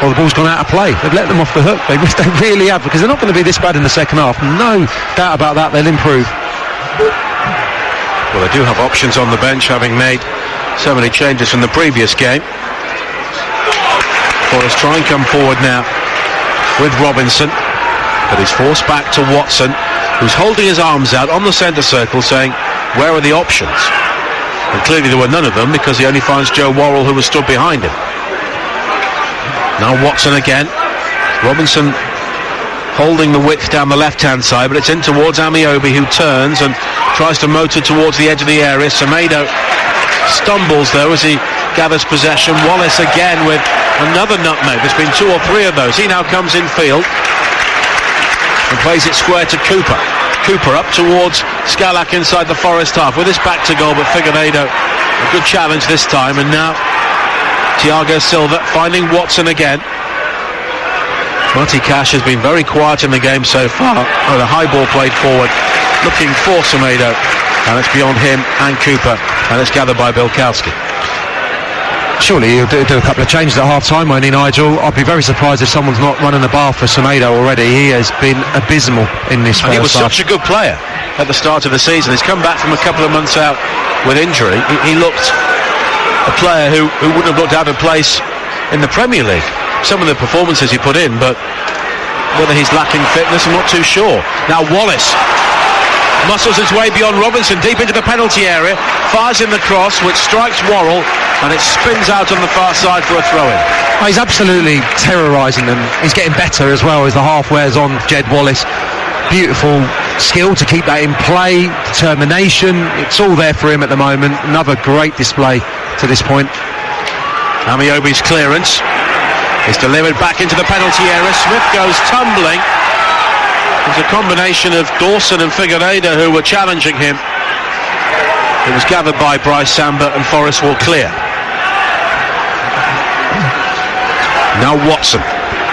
or the ball's gone out of play. They've let them off the hook. They really have, because they're not going to be this bad in the second half. No doubt about that, they'll improve. Well, they do have options on the bench, having made so many changes from the previous game. Forest try and come forward now with Robinson, but he's forced back to Watson, who's holding his arms out on the centre circle saying, where are the options? And clearly there were none of them, because he only finds Joe Worrell, who was stood behind him. Now Watson again. Robinson holding the width down the left-hand side, but it's in towards Amiobi, who turns and tries to motor towards the edge of the area. Semedo stumbles though as he gathers possession. Wallace again with another nutmeg. There's been 2 or 3 of those. He now comes in field and plays it square to Cooper. Cooper up towards Scalak inside the Forest half with his back to goal, but Figueiredo a good challenge this time, and now Thiago Silva finding Watson again. Marty Cash has been very quiet in the game so far, with a high ball played forward looking for Semedo, and it's beyond him and Cooper, and it's gathered by Bilkowski. Surely he'll do a couple of changes at half-time, won't he, Nigel? I'd be very surprised if someone's not running the bar for Semedo already. He has been abysmal in this first half. He was such a good player at the start of the season. He's come back from a couple of months out with injury. He looked a player who wouldn't have looked out of place in the Premier League. Some of the performances he put in, but whether he's lacking fitness, I'm not too sure. Now Wallace muscles his way beyond Robinson, deep into the penalty area, fires in the cross, which strikes Worrell, and it spins out on the far side for a throw-in. Oh, he's absolutely terrorising them. He's getting better as well as the half wears on. Jed Wallace, beautiful skill to keep that in play, determination, it's all there for him at the moment. Another great display to this point. Amiobi's clearance is delivered back into the penalty area. Smith goes tumbling. There's a combination of Dawson and Figueiredo who were challenging him. It was gathered by Bryce Samba, and Forest will clear. Now Watson.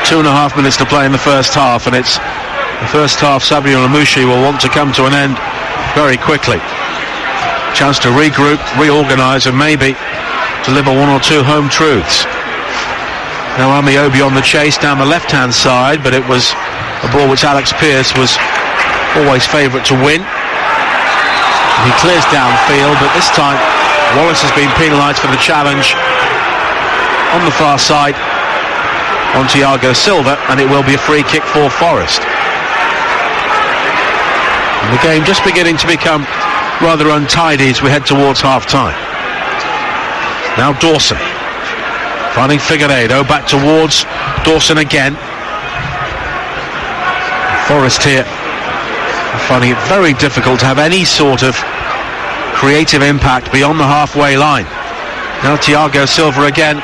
2.5 minutes to play in the first half, and it's the first half Sabio Lamouchi will want to come to an end very quickly. Chance to regroup, reorganise, and maybe deliver one or two home truths. Now Amiobi on the chase down the left-hand side, but it was a ball which Alex Pearce was always favourite to win. And he clears downfield, but this time Wallace has been penalised for the challenge on the far side on Thiago Silva, and it will be a free kick for Forest. And the game just beginning to become rather untidy as we head towards half-time. Now Dawson finding Figueiredo, back towards Dawson again. Forest here finding it very difficult to have any sort of creative impact beyond the halfway line. Now Thiago Silva again,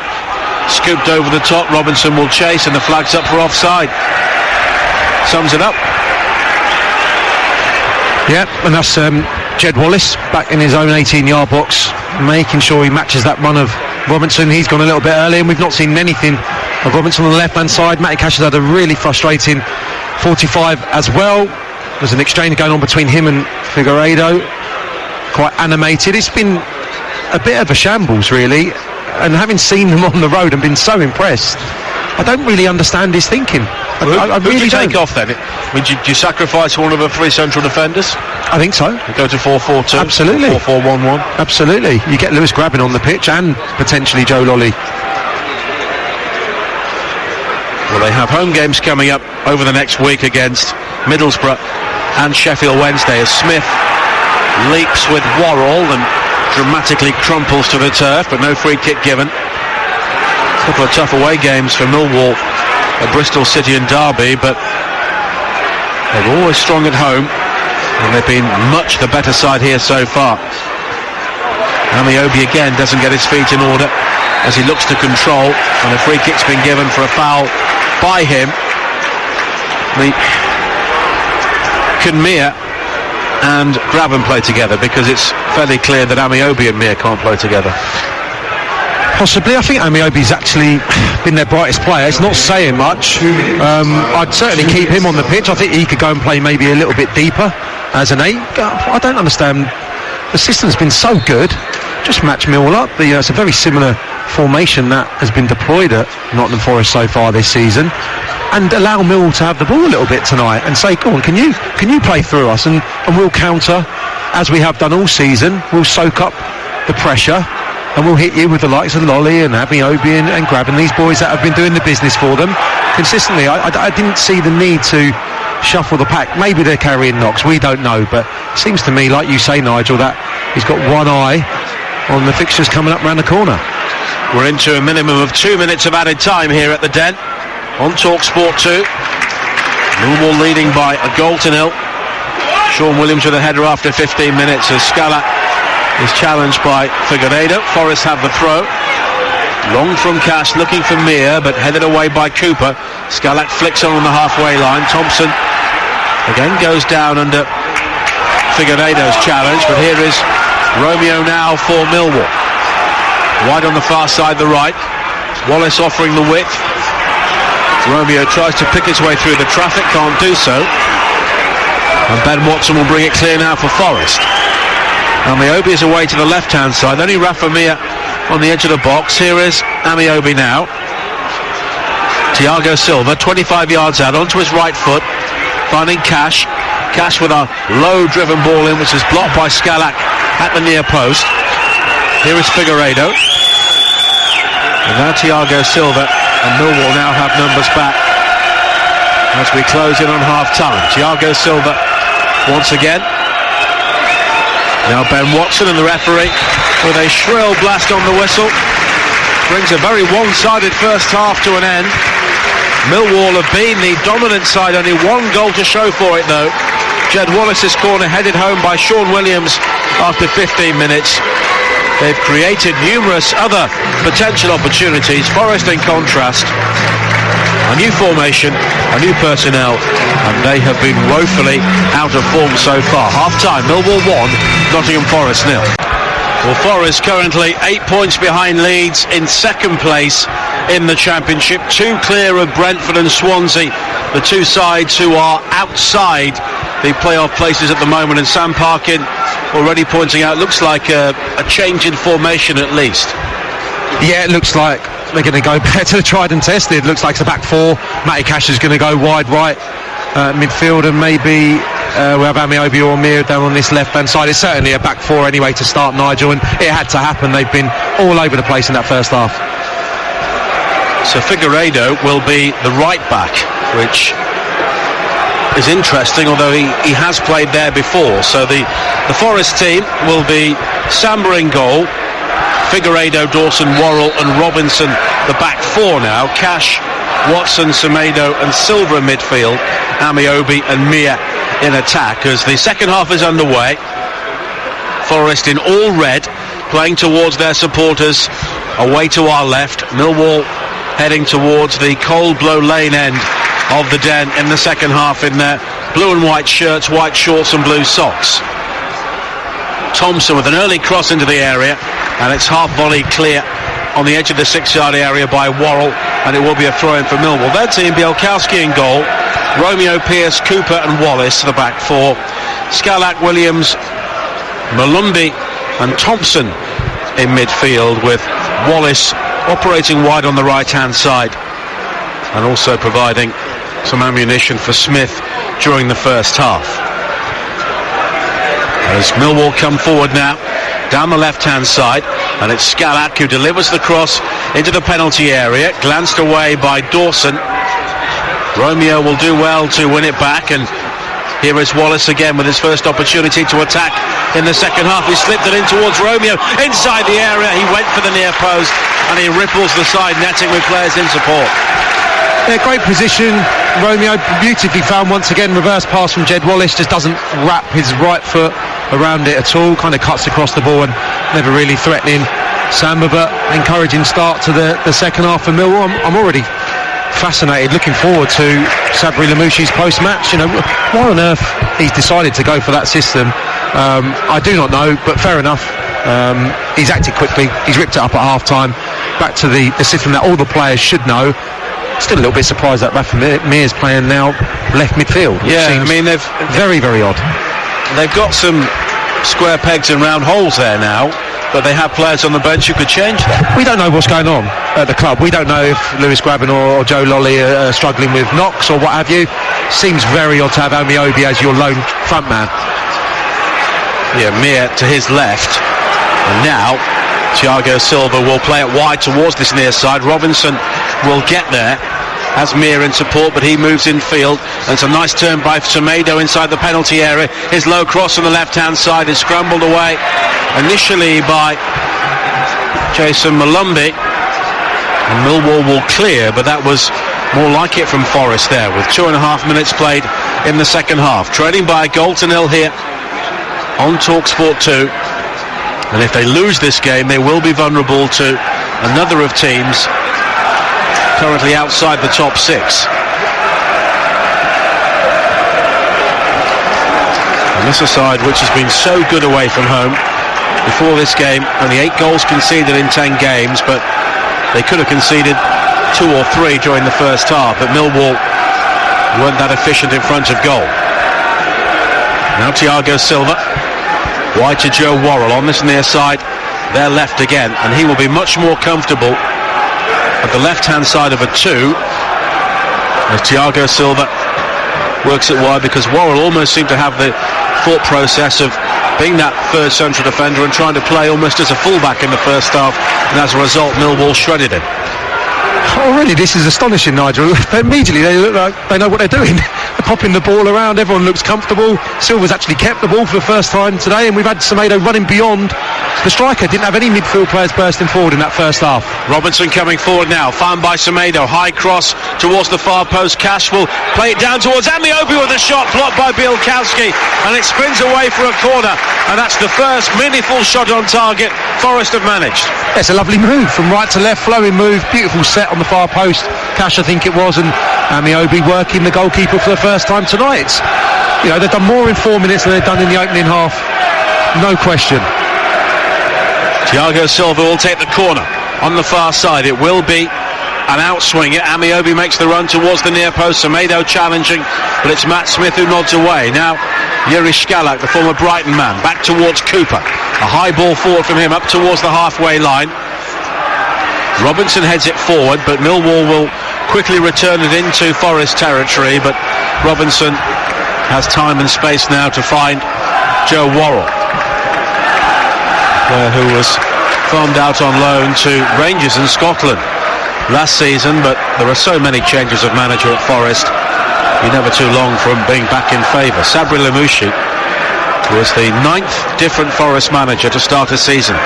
scooped over the top. Robinson will chase, and the flag's up for offside. Sums it up. Yeah, and that's Jed Wallace back in his own 18-yard box, making sure he matches that run of Robinson. He's gone a little bit early, and we've not seen anything of Robinson on the left-hand side. Matty Cash has had a really frustrating 45 as well. There's an exchange going on between him and Figueiredo, quite animated. It's been a bit of a shambles, really, and having seen them on the road and been so impressed, I don't really understand his thinking. I Who really do you don't. take off then? I mean, do you sacrifice one of the three central defenders? I think so. You go to 4-4-2? Absolutely. 4-4-1-1? Absolutely. You get Lewis grabbing on the pitch and potentially Joe Lolly. Well, they have home games coming up over the next week against Middlesbrough and Sheffield Wednesday, as Smith leaps with Worrell and dramatically crumples to the turf, but no free kick given. A couple of tough away games for Millwall at Bristol City and Derby, but they're always strong at home, and they've been much the better side here so far. Amiobi again doesn't get his feet in order as he looks to control, and a free kick's been given for a foul by him. Can Mir and Graben play together? Because it's fairly clear that Amiobi and Mir can't play together. Possibly. I think Amiobi's actually been their brightest player. It's not saying much. I'd certainly keep him on the pitch. I think he could go and play maybe a little bit deeper as an 8. I don't understand. The system's been so good. Just match Millwall up. It's a very similar formation that has been deployed at Nottingham Forest so far this season, and allow Millwall to have the ball a little bit tonight and say, go on, can you play through us, and we'll counter as we have done all season. We'll soak up the pressure, and we'll hit you with the likes of Lolly and Amiobi and grabbing these boys that have been doing the business for them consistently. I didn't see the need to shuffle the pack. Maybe they're carrying knocks, we don't know, but it seems to me, like you say, Nigel, that he's got one eye on the fixtures coming up round the corner. We're into a minimum of 2 minutes of added time here at the Den on TalkSport 2. Millwall leading by a goal to nil. Sean Williams with a header after 15 minutes as Scala is challenged by Figueiredo. Forest have the throw. Long from Cash, looking for Mir, but headed away by Cooper. Scalak flicks on the halfway line. Thompson again goes down under Figueiredo's challenge, but here is Romeo now for Millwall. Wide on the far side, the right. Wallace offering the width. Romeo tries to pick his way through the traffic, can't do so. And Ben Watson will bring it clear now for Forest. Amiobi is away to the left-hand side. Only Rafa Mir on the edge of the box. Here is Amiobi now. Thiago Silva, 25 yards out, onto his right foot, finding Cash. Cash with a low-driven ball in, which is blocked by Scalak at the near post. Here is Figueiredo. And now Thiago Silva, and Millwall now have numbers back as we close in on half-time. Thiago Silva once again. Now Ben Watson, and the referee, with a shrill blast on the whistle, brings a very one-sided first half to an end. Millwall have been the dominant side, only one goal to show for it though. Jed Wallace's corner headed home by Sean Williams after 15 minutes. They've created numerous other potential opportunities. Forest in contrast, a new formation, a new personnel, and they have been woefully out of form so far. Half time, Millwall 1, Nottingham Forest 0. Well, Forest currently 8 points behind Leeds in second place in the Championship, 2 clear of Brentford and Swansea, the two sides who are outside the playoff places at the moment. And Sam Parkin already pointing out, looks like a change in formation at least. Yeah, it looks like they're going to go back to the tried and tested. Looks like it's a back four. Matty Cash is going to go wide right midfield, and maybe we have Amiobi or Mir down on this left hand side. It's certainly a back four anyway to start, Nigel, and it had to happen. They've been all over the place in that first half. So Figueiredo will be the right back, which is interesting, although he has played there before. So the Forest team will be Samba in goal, Figueiredo, Dawson, Worrell and Robinson the back four now, Cash, Watson, Semedo and Silva in midfield, Amiobi and Mir in attack as the second half is underway. Forest in all red, playing towards their supporters away to our left. Millwall heading towards the Cold Blow Lane end of the Den in the second half in their blue and white shirts, white shorts and blue socks. Thompson with an early cross into the area, and it's half volley clear on the edge of the 6-yard area by Worrell, and it will be a throw-in for Millwall. Their team, Bielkowski in goal, Romeo, Pearce, Cooper and Wallace the back four, Scalak, Williams, Malumbi and Thompson in midfield, with Wallace operating wide on the right-hand side and also providing some ammunition for Smith during the first half. As Millwall come forward now down the left-hand side, and it's Scalak who delivers the cross into the penalty area, glanced away by Dawson. Romeo will do well to win it back, and here is Wallace again with his first opportunity to attack in the second half. He slipped it in towards Romeo inside the area. He went for the near post and he ripples the side netting with players in support. Yeah, great position. Romeo beautifully found once again. Reverse pass from Jed Wallace, just doesn't wrap his right foot around it at all, kind of cuts across the ball and never really threatening Samba, but encouraging start to the second half for Millwall. I'm already fascinated, looking forward to Sabri Lamouchi's post-match. You know, why on earth he's decided to go for that system, I do not know, but fair enough. He's acted quickly, he's ripped it up at half-time, back to the system that all the players should know. Still a little bit surprised that Rafa Mir's playing now left midfield. Yeah, I mean, they've very, very odd. They've got some square pegs and round holes there now, but they have players on the bench who could change that. We don't know what's going on at the club. We don't know if Lewis Grabban or Joe Lolly are struggling with knocks or what have you. Seems very odd to have Amiobi as your lone front man. Yeah, Mir to his left, and now Thiago Silva will play it wide towards this near side. Robinson will get there, has Mir in support, but he moves in field, and it's a nice turn by Semedo inside the penalty area. His low cross on the left hand side is scrambled away initially by Jason Malumbi, and Millwall will clear, but that was more like it from Forest there, with 2.5 minutes played in the second half. Trading by a goal to nil here on TalkSport 2, and if they lose this game they will be vulnerable to another of teams currently outside the top 6. And this is a side which has been so good away from home. Before this game, only 8 goals conceded in 10 games, but they could have conceded 2 or 3 during the first half, but Millwall weren't that efficient in front of goal. Now Thiago Silva wide to Joe Worrell on this near side, they're left again, and he will be much more comfortable at the left hand side of a 2 as Thiago Silva works it wide, because Worrell almost seemed to have the thought process of being that third central defender and trying to play almost as a fullback in the first half, and as a result Millwall shredded him. Already this is astonishing, Nigel. Immediately they look like they know what they're doing. They're popping the ball around, everyone looks comfortable. Silva's actually kept the ball for the first time today, and we've had Semedo running beyond the striker. Didn't have any midfield players bursting forward in that first half. Robinson coming forward now, found by Semedo, high cross towards the far post. Cash will play it down towards Amiobi with a shot blocked by Bielkowski, and it spins away for a corner, and that's the first meaningful shot on target Forest have managed. It's a lovely move from right to left, flowing move, beautiful set on the far post. Cash, I think it was, and Amiobi working the goalkeeper for the first time tonight. You know, they've done more in 4 minutes than they've done in the opening half, no question. Thiago Silva will take the corner on the far side. It will be an outswinger. Amiobi makes the run towards the near post. Semedo challenging, but it's Matt Smith who nods away. Now Yuri Škalak, the former Brighton man, back towards Cooper. A high ball forward from him up towards the halfway line. Robinson heads it forward, but Millwall will quickly return it into Forest territory. But Robinson has time and space now to find Joe Worrell, who was farmed out on loan to Rangers in Scotland last season, but there are so many changes of manager at Forest, you're never too long from being back in favour. Sabri Lamouchi was the 9th different Forest manager to start a season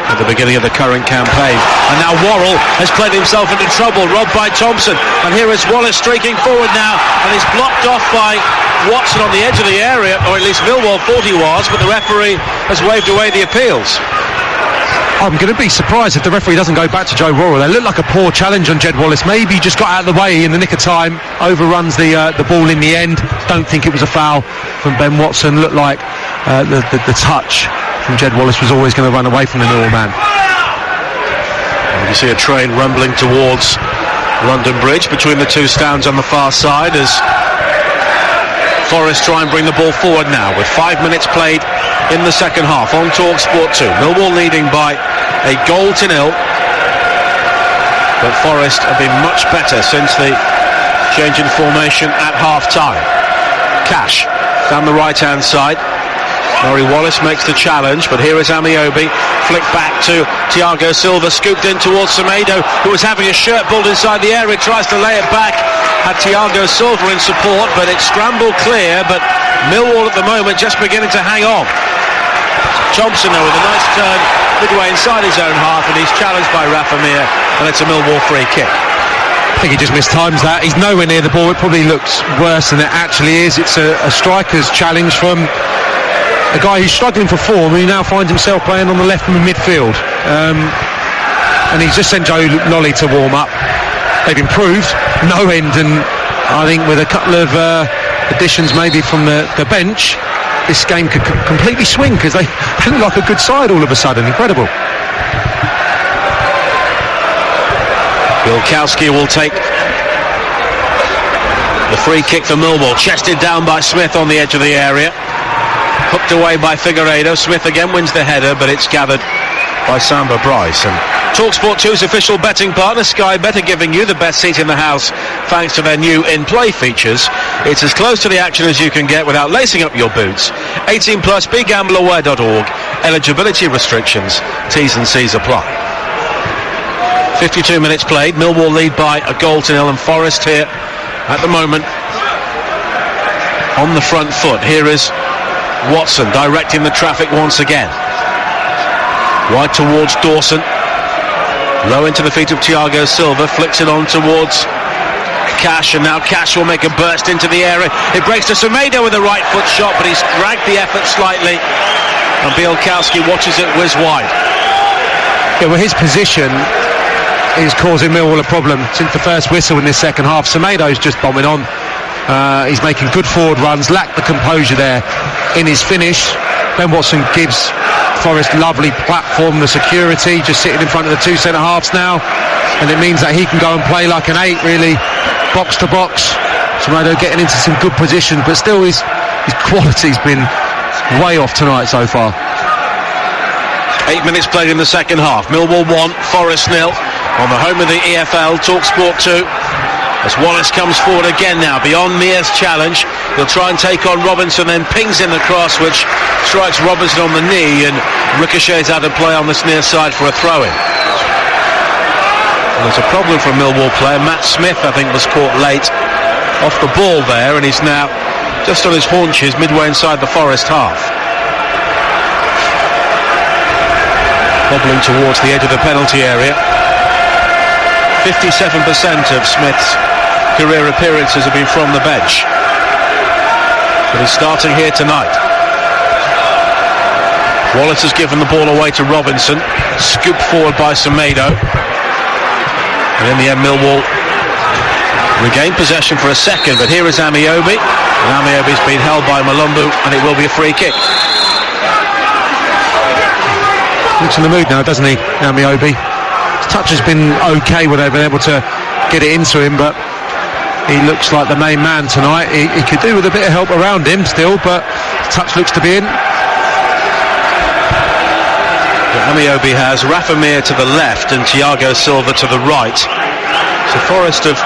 at the beginning of the current campaign. And now Worrell has played himself into trouble, robbed by Thompson, and here is Wallace streaking forward now, and he's blocked off by Watson on the edge of the area, or at least Millwall thought he was, but the referee has waved away the appeals. I'm going to be surprised if the referee doesn't go back to Joe Worrell. They look like a poor challenge on Jed Wallace. Maybe he just got out of the way in the nick of time, overruns the ball in the end. Don't think it was a foul from Ben Watson. Looked like the touch from Jed Wallace was always going to run away from the Millwall man. And you see a train rumbling towards London Bridge between the two stands on the far side as Forest try and bring the ball forward now with 5 minutes played in the second half on TalkSport 2. Millwall leading by a 0-0, but Forest have been much better since the change in formation at half-time. Cash down the right-hand side. Murray Wallace makes the challenge, but here is Amiobi, flicked back to Thiago Silva, scooped in towards Semedo, who was having a shirt pulled inside the area, tries to lay it back, had Thiago Silva in support, but it's scrambled clear, but Millwall at the moment just beginning to hang on. Thompson though with a nice turn midway inside his own half, and he's challenged by Rafa Mir, and it's a Millwall free kick. I think he just mistimes that. He's nowhere near the ball. It probably looks worse than it actually is. It's a striker's challenge from a guy who's struggling for form, who now finds himself playing on the left from the midfield. And he's just sent Joe Lolly to warm up. They've improved no end, and I think with a couple of additions maybe from the bench, this game could completely swing, because they look like a good side all of a sudden. Incredible. Wilkowski will take the free kick for Millwall, chested down by Smith on the edge of the area, hooked away by Figueiredo. Smith again wins the header, but it's gathered by Samba Bryce. And TalkSport 2's official betting partner, Sky Bet, are giving you the best seat in the house thanks to their new in-play features. It's as close to the action as you can get without lacing up your boots. 18 plus, begambleaware.org. Eligibility restrictions, T's and C's apply. 52 minutes played, Millwall lead by a 0-0, and Forest here at the moment on the front foot. Here is Watson directing the traffic once again. Wide towards Dawson. Low into the feet of Thiago Silva, flicks it on towards Cash, and now Cash will make a burst into the area. It breaks to Semedo with a right foot shot, but he's dragged the effort slightly, and Bielkowski watches it whiz wide. Yeah, well, his position is causing Millwall a problem since the first whistle in this second half. Semedo's just bombing on. He's making good forward runs, lacked the composure there in his finish. Ben Watson gives Forest lovely platform, the security, just sitting in front of the two centre-halves now, and it means that he can go and play like an 8, really, box to box. Semedo getting into some good positions, but still his quality's been way off tonight so far. 8 minutes played in the second half. Millwall 1, Forest 0 on the home of the EFL, TalkSport 2. As Wallace comes forward again now, beyond Mears' challenge. He'll try and take on Robinson, then pings in the cross, which strikes Robinson on the knee and ricochets out of play on this near side for a throw-in. And there's a problem for a Millwall player. Matt Smith, I think, was caught late off the ball there, and he's now just on his haunches midway inside the Forest half. Wobbling towards the edge of the penalty area. 57% of Smith's career appearances have been from the bench, but he's starting here tonight. Wallace has given the ball away to Robinson, scooped forward by Semedo, and in the end Millwall regained possession for a second, but here is Amiobi, and Amiobi's been held by Malumbu, and it will be a free kick. Looks in the mood now, doesn't he, Amiobi? His touch has been okay when they've been able to get it into him, but he looks like the main man tonight. He could do with a bit of help around him still, but touch looks to be in. Amiobi has Rafa Mir to the left and Thiago Silva to the right. So Forest have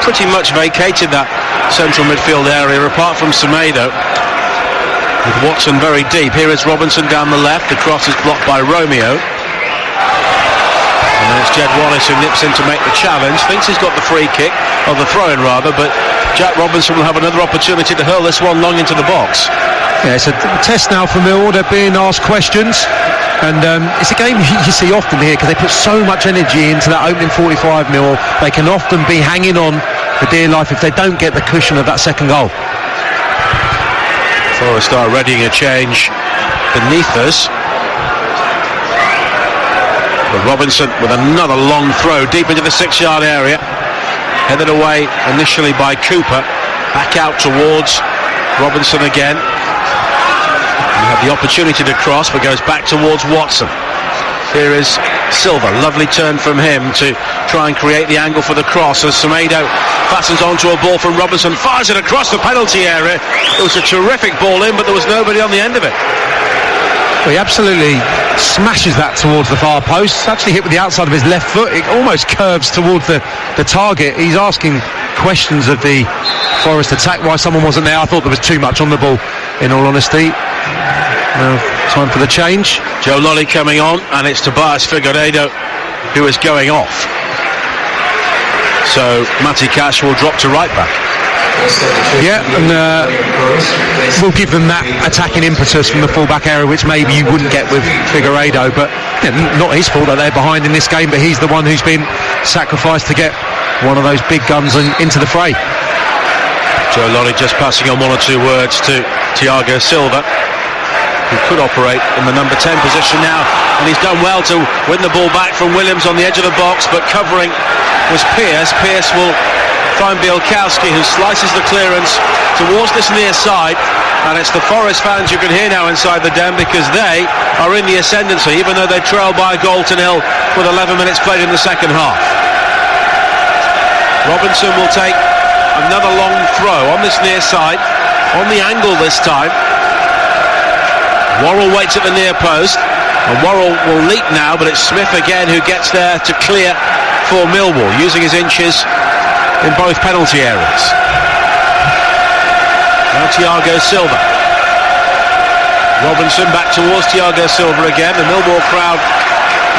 pretty much vacated that central midfield area, apart from Semedo, with Watson very deep. Here is Robinson down the left. The cross is blocked by Romeo. And then it's Jed Wallace who nips in to make the challenge. Thinks he's got the free kick, or the throw-in rather, but Jack Robinson will have another opportunity to hurl this one long into the box. Yeah, it's a test now for Millwall. They're being asked questions. And it's a game you see often here because they put so much energy into that opening 45 Millwall. They can often be hanging on for dear life if they don't get the cushion of that second goal. Forest are readying a change beneath us. But Robinson with another long throw deep into the 6-yard area. Headed away initially by Cooper. Back out towards Robinson again. He had the opportunity to cross, but goes back towards Watson. Here is Silva, lovely turn from him to try and create the angle for the cross as Semedo fastens onto a ball from Robinson, fires it across the penalty area. It was a terrific ball in, but there was nobody on the end of it. Well, he absolutely smashes that towards the far post. It's actually hit with the outside of his left foot. It almost curves towards the target. He's asking questions of the Forest attack, why someone wasn't there. I thought there was too much on the ball, in all honesty. Now, time for the change. Joe Lolly coming on, and it's Tobias Figueiredo who is going off. So Matty Cash will drop to right back. Yeah, and we'll give them that attacking impetus from the full-back area, which maybe you wouldn't get with Figueiredo, but yeah, not his fault that they're behind in this game, but he's the one who's been sacrificed to get one of those big guns into the fray. Joe Lolly just passing on one or two words to Thiago Silva, who could operate in the number 10 position now, and he's done well to win the ball back from Williams on the edge of the box, but covering was Pearce. Pearce will find Bielkowski, who slices the clearance towards this near side, and it's the Forest fans you can hear now inside the Den because they are in the ascendancy, even though they trail by a goal to nil with 11 minutes played in the second half. Robinson will take another long throw on this near side, on the angle this time. Worrell waits at the near post, and Worrell will leap now, but it's Smith again who gets there to clear for Millwall, using his inches in both penalty areas. Now Thiago Silva. Robinson back towards Thiago Silva again. The Millwall crowd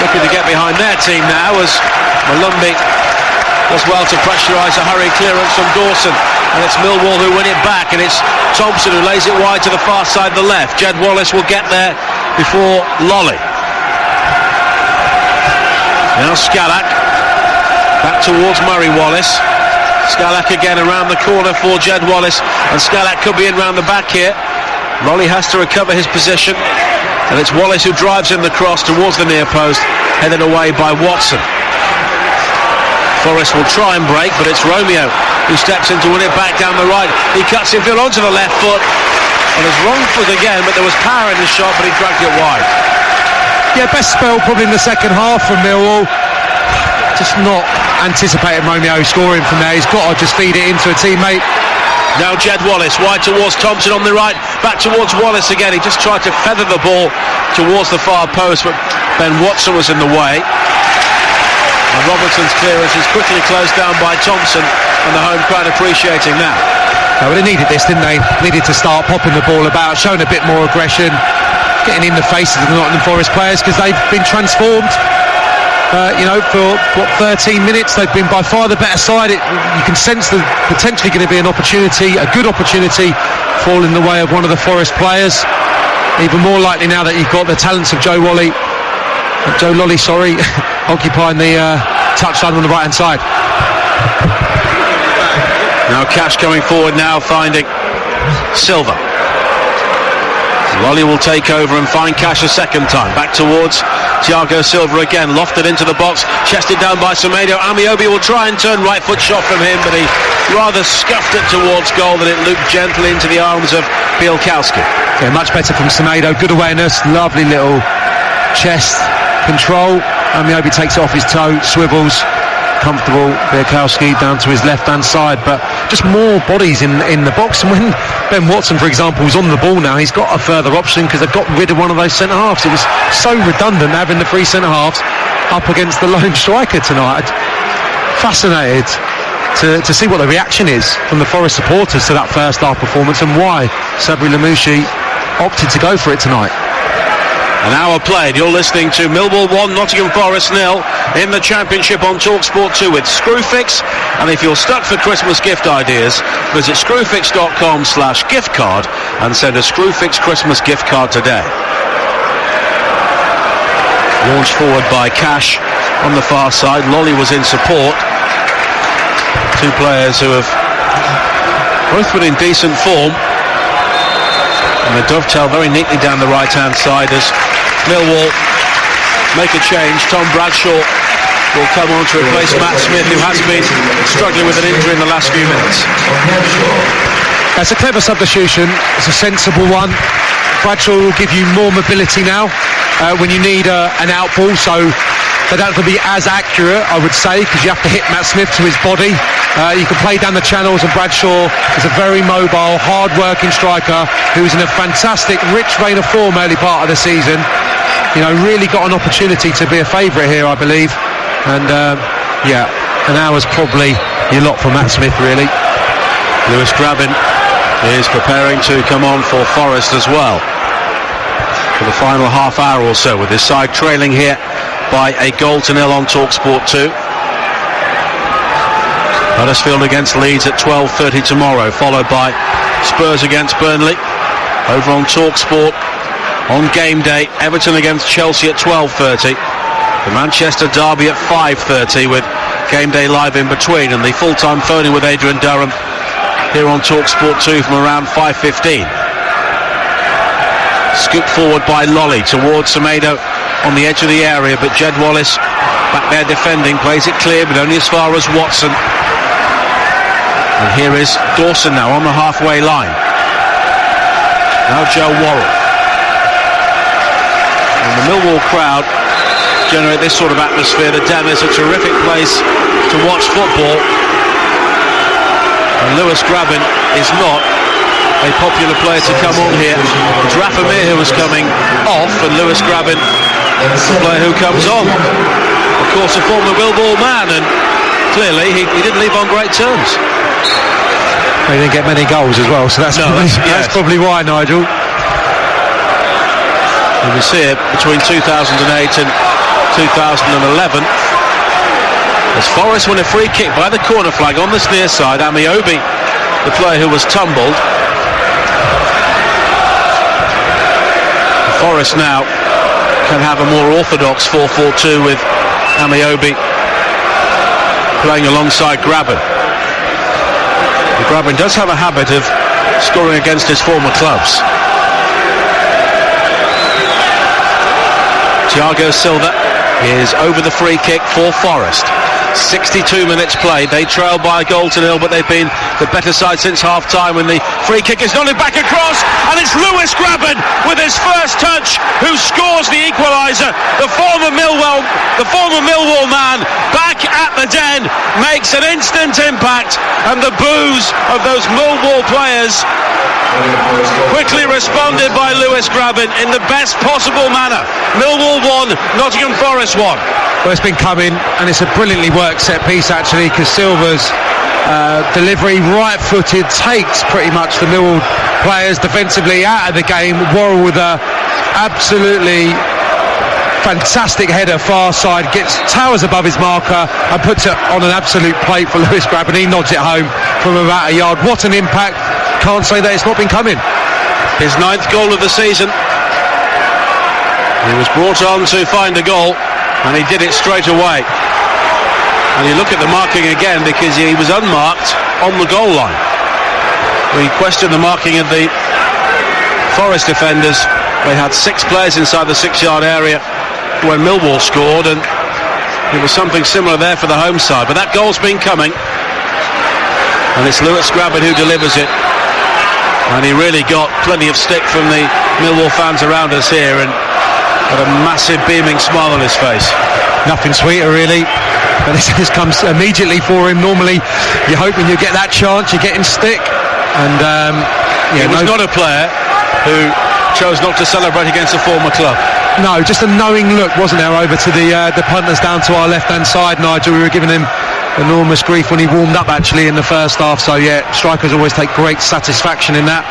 looking to get behind their team now as Malumbi does well to pressurise a hurried clearance from Dawson, and it's Millwall who win it back, and it's Thompson who lays it wide to the far side, the left. Jed Wallace will get there before Lolly. Now Scalak back towards Murray Wallace. Scalak again around the corner for Jed Wallace, and Scalak could be in round the back here. Lolly has to recover his position, and it's Wallace who drives in the cross towards the near post, headed away by Watson. Forest will try and break, but it's Romeo who steps in to win it back down the right. He cuts infield onto the left foot, and it's wrong foot again, but there was power in the shot, but he dragged it wide. Yeah, best spell probably in the second half from Millwall. Just not anticipating Romeo scoring from there. He's got to just feed it into a teammate. Now Jed Wallace wide towards Thompson on the right, back towards Wallace again. He just tried to feather the ball towards the far post, but Ben Watson was in the way. And Robertson's clearance is quickly closed down by Thompson, and the home crowd appreciating that. Well, they needed this, didn't they? Needed to start popping the ball about, showing a bit more aggression, getting in the faces of the Nottingham Forest players, because they've been transformed. For 13 minutes they've been by far the better side. You can sense there's potentially going to be an opportunity, a good opportunity, fall in the way of one of the Forest players. Even more likely now that you've got the talents of Joe Lolly, occupying the touchline on the right hand side. Now Cash coming forward now, finding Silva. Lolly will take over and find Cash a second time. Back towards Thiago Silva again, lofted into the box, chested down by Semedo. Amiobi will try and turn, right foot shot from him, but he rather scuffed it towards goal, and it looped gently into the arms of Bielkowski. Yeah, much better from Semedo, good awareness, lovely little chest, control. Amiobi takes it off his toe, swivels, comfortable. Bielkowski down to his left-hand side, but just more bodies in the box. And when Ben Watson, for example, is on the ball now, he's got a further option because they've got rid of one of those centre-halves. It was so redundant having the three centre-halves up against the lone striker tonight. Fascinated to see what the reaction is from the Forest supporters to that first half performance and why Sabri Lamouchi opted to go for it tonight. An hour played. You're listening to Millwall 1, Nottingham Forest 0 in the Championship on TalkSport 2 with Screwfix. And if you're stuck for Christmas gift ideas, visit screwfix.com/gift card and send a Screwfix Christmas gift card today. Launched forward by Cash on the far side. Lolly was in support. Two players who have both been in decent form. And they dovetail very neatly down the right-hand side as Millwall make a change. Tom Bradshaw will come on to replace Matt Smith, who has been struggling with an injury in the last few minutes. That's a clever substitution. It's a sensible one. Bradshaw will give you more mobility now when you need an out ball, so they don't have to be as accurate, I would say, because you have to hit Matt Smith to his body. You can play down the channels, and Bradshaw is a very mobile, hard-working striker who's in a fantastic, rich vein of form early part of the season. You know, really got an opportunity to be a favourite here, I believe. And, an hour's probably your lot for Matt Smith, really. Lewis Grabin is preparing to come on for Forest as well for the final half hour or so, with his side trailing here by a 1-0 on TalkSport 2. Huddersfield against Leeds at 12:30 tomorrow, followed by Spurs against Burnley. Over on TalkSport on game day, Everton against Chelsea at 12:30. The Manchester derby at 5:30 with game day live in between, and the full-time phoning with Adrian Durham here on TalkSport 2 from around 5:15. Scooped forward by Lolly towards Semedo on the edge of the area, but Jed Wallace back there defending, plays it clear but only as far as Watson. And here is Dawson now on the halfway line. Now Joe Worrell. And the Millwall crowd generate this sort of atmosphere. The Den is a terrific place to watch football. And Lewis Grabin is not a popular player to come on here. It's Rafa Mir who was coming off, and Lewis Grabin, the player who comes on. Of course, a former Millwall man, and clearly he didn't leave on great terms. He didn't get many goals as well, so that's probably why, Nigel. You can see it between 2008 and 2011. As Forest win a free kick by the corner flag on this near side. Amiobi, the player who was tumbled. Forest now can have a more orthodox 4-4-2 with Amiobi playing alongside Grabin. Grabin does have a habit of scoring against his former clubs. Thiago Silva is over the free kick for Forest. 62 minutes played. They trail by 1-0, but they've been the better side since half-time when the free kick is nodded back across, and it's Lewis Grabin with his first touch who scores the equaliser. The former Millwall man back at the Den makes an instant impact, and the boos of those Millwall players quickly responded by Lewis Grabin in the best possible manner. Millwall 1, Nottingham Forest 1. Well, it's been coming, and it's a brilliantly worked set piece actually, because Silva's delivery, right-footed, takes pretty much the Millwall players defensively out of the game. Worrell with a absolutely fantastic header far side, towers above his marker and puts it on an absolute plate for Lewis Grabin. He nods it home from about a yard. What an impact. Can't say that it's not been coming. His 9th goal of the season. He was brought on to find a goal, and he did it straight away. And you look at the marking again, because he was unmarked on the goal line. We questioned the marking of the Forest defenders. They had 6 players inside the 6-yard area when Millwall scored, and it was something similar there for the home side. But that goal's been coming, and it's Lewis Grabin who delivers it. And he really got plenty of stick from the Millwall fans around us here, and Got a massive beaming smile on his face. Nothing sweeter really, but this comes immediately for him. Normally you're hoping you get that chance, you're getting stick, and he was not a player who chose not to celebrate against a former club. No, just a knowing look, wasn't there, over to the punters down to our left-hand side, Nigel. We were giving him enormous grief when he warmed up actually in the first half, so yeah, strikers always take great satisfaction in that,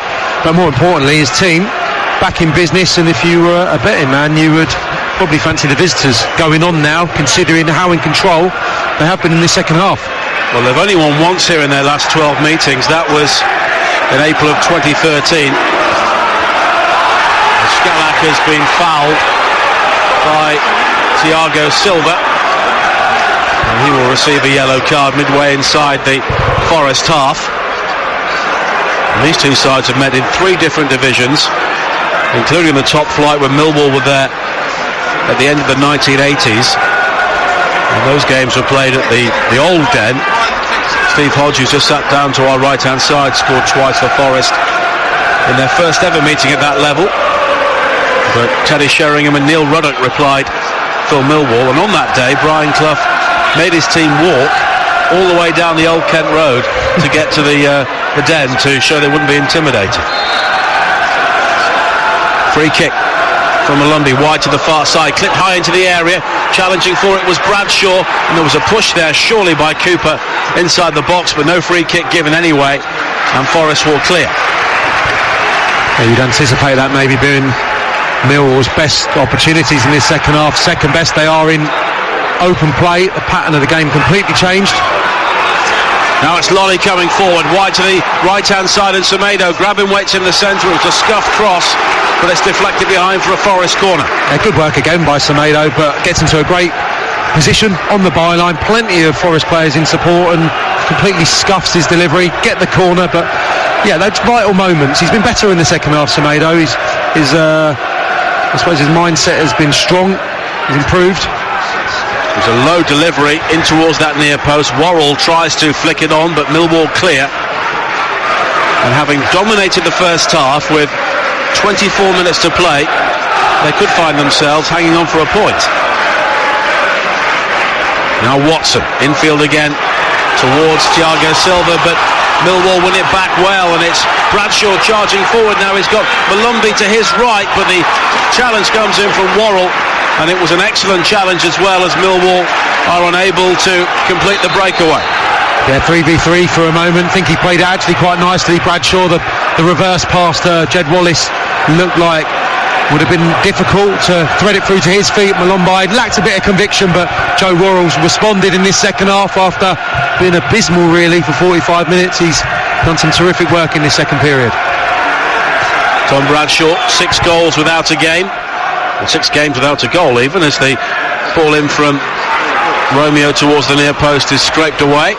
but more importantly his team back in business, and if you were a betting man you would probably fancy the visitors going on now, considering how in control they have been in the second half. Well, they've only won once here in their last 12 meetings. That was in April of 2013. Scalak has been fouled by Thiago Silva, and he will receive a yellow card midway inside the Forest half. And these two sides have met in 3 different divisions, including the top flight when Millwall were there at the end of the 1980s, and those games were played at the old Den. Steve Hodge, who's just sat down to our right hand side, scored twice for Forest in their first ever meeting at that level, but Teddy Sheringham and Neil Ruddock replied for Millwall, and on that day Brian Clough made his team walk all the way down the Old Kent Road to get to the Den to show they wouldn't be intimidated. Free kick from Malumbi, wide to the far side, clipped high into the area. Challenging for it was Bradshaw, and there was a push there surely by Cooper inside the box, but no free kick given anyway, and Forest will clear. Yeah, you'd anticipate that maybe being Millwall's best opportunities in this second half. Second best they are in open play. The pattern of the game completely changed. Now it's Lolly coming forward, wide to the right-hand side, and Semedo grabbing weights in the centre. It was a scuffed cross, but it's deflected behind for a Forest corner. Yeah, good work again by Semedo, but gets into a great position on the byline. Plenty of Forest players in support, and completely scuffs his delivery. Get the corner, but yeah, those vital moments. He's been better in the second half, Semedo. I suppose his mindset has been strong. He's improved. There's a low delivery in towards that near post. Worrell tries to flick it on, but Millwall clear. And having dominated the first half with 24 minutes to play, they could find themselves hanging on for a point. Now Watson, infield again towards Thiago Silva, but Millwall win it back well, and it's Bradshaw charging forward now. He's got Malumbi to his right, but the challenge comes in from Worrell, and it was an excellent challenge as well, as Millwall are unable to complete the breakaway. Yeah, 3v3 for a moment. I think he played actually quite nicely, Bradshaw. The reverse pass to Jed Wallace looked like would have been difficult to thread it through to his feet. Malumbi lacked a bit of conviction, but Joe Worrell's responded in this second half after being abysmal really for 45 minutes. He's done some terrific work in this second period. Tom Bradshaw, 6 goals without a game, and 6 games without a goal even, as the ball in from Romeo towards the near post is scraped away.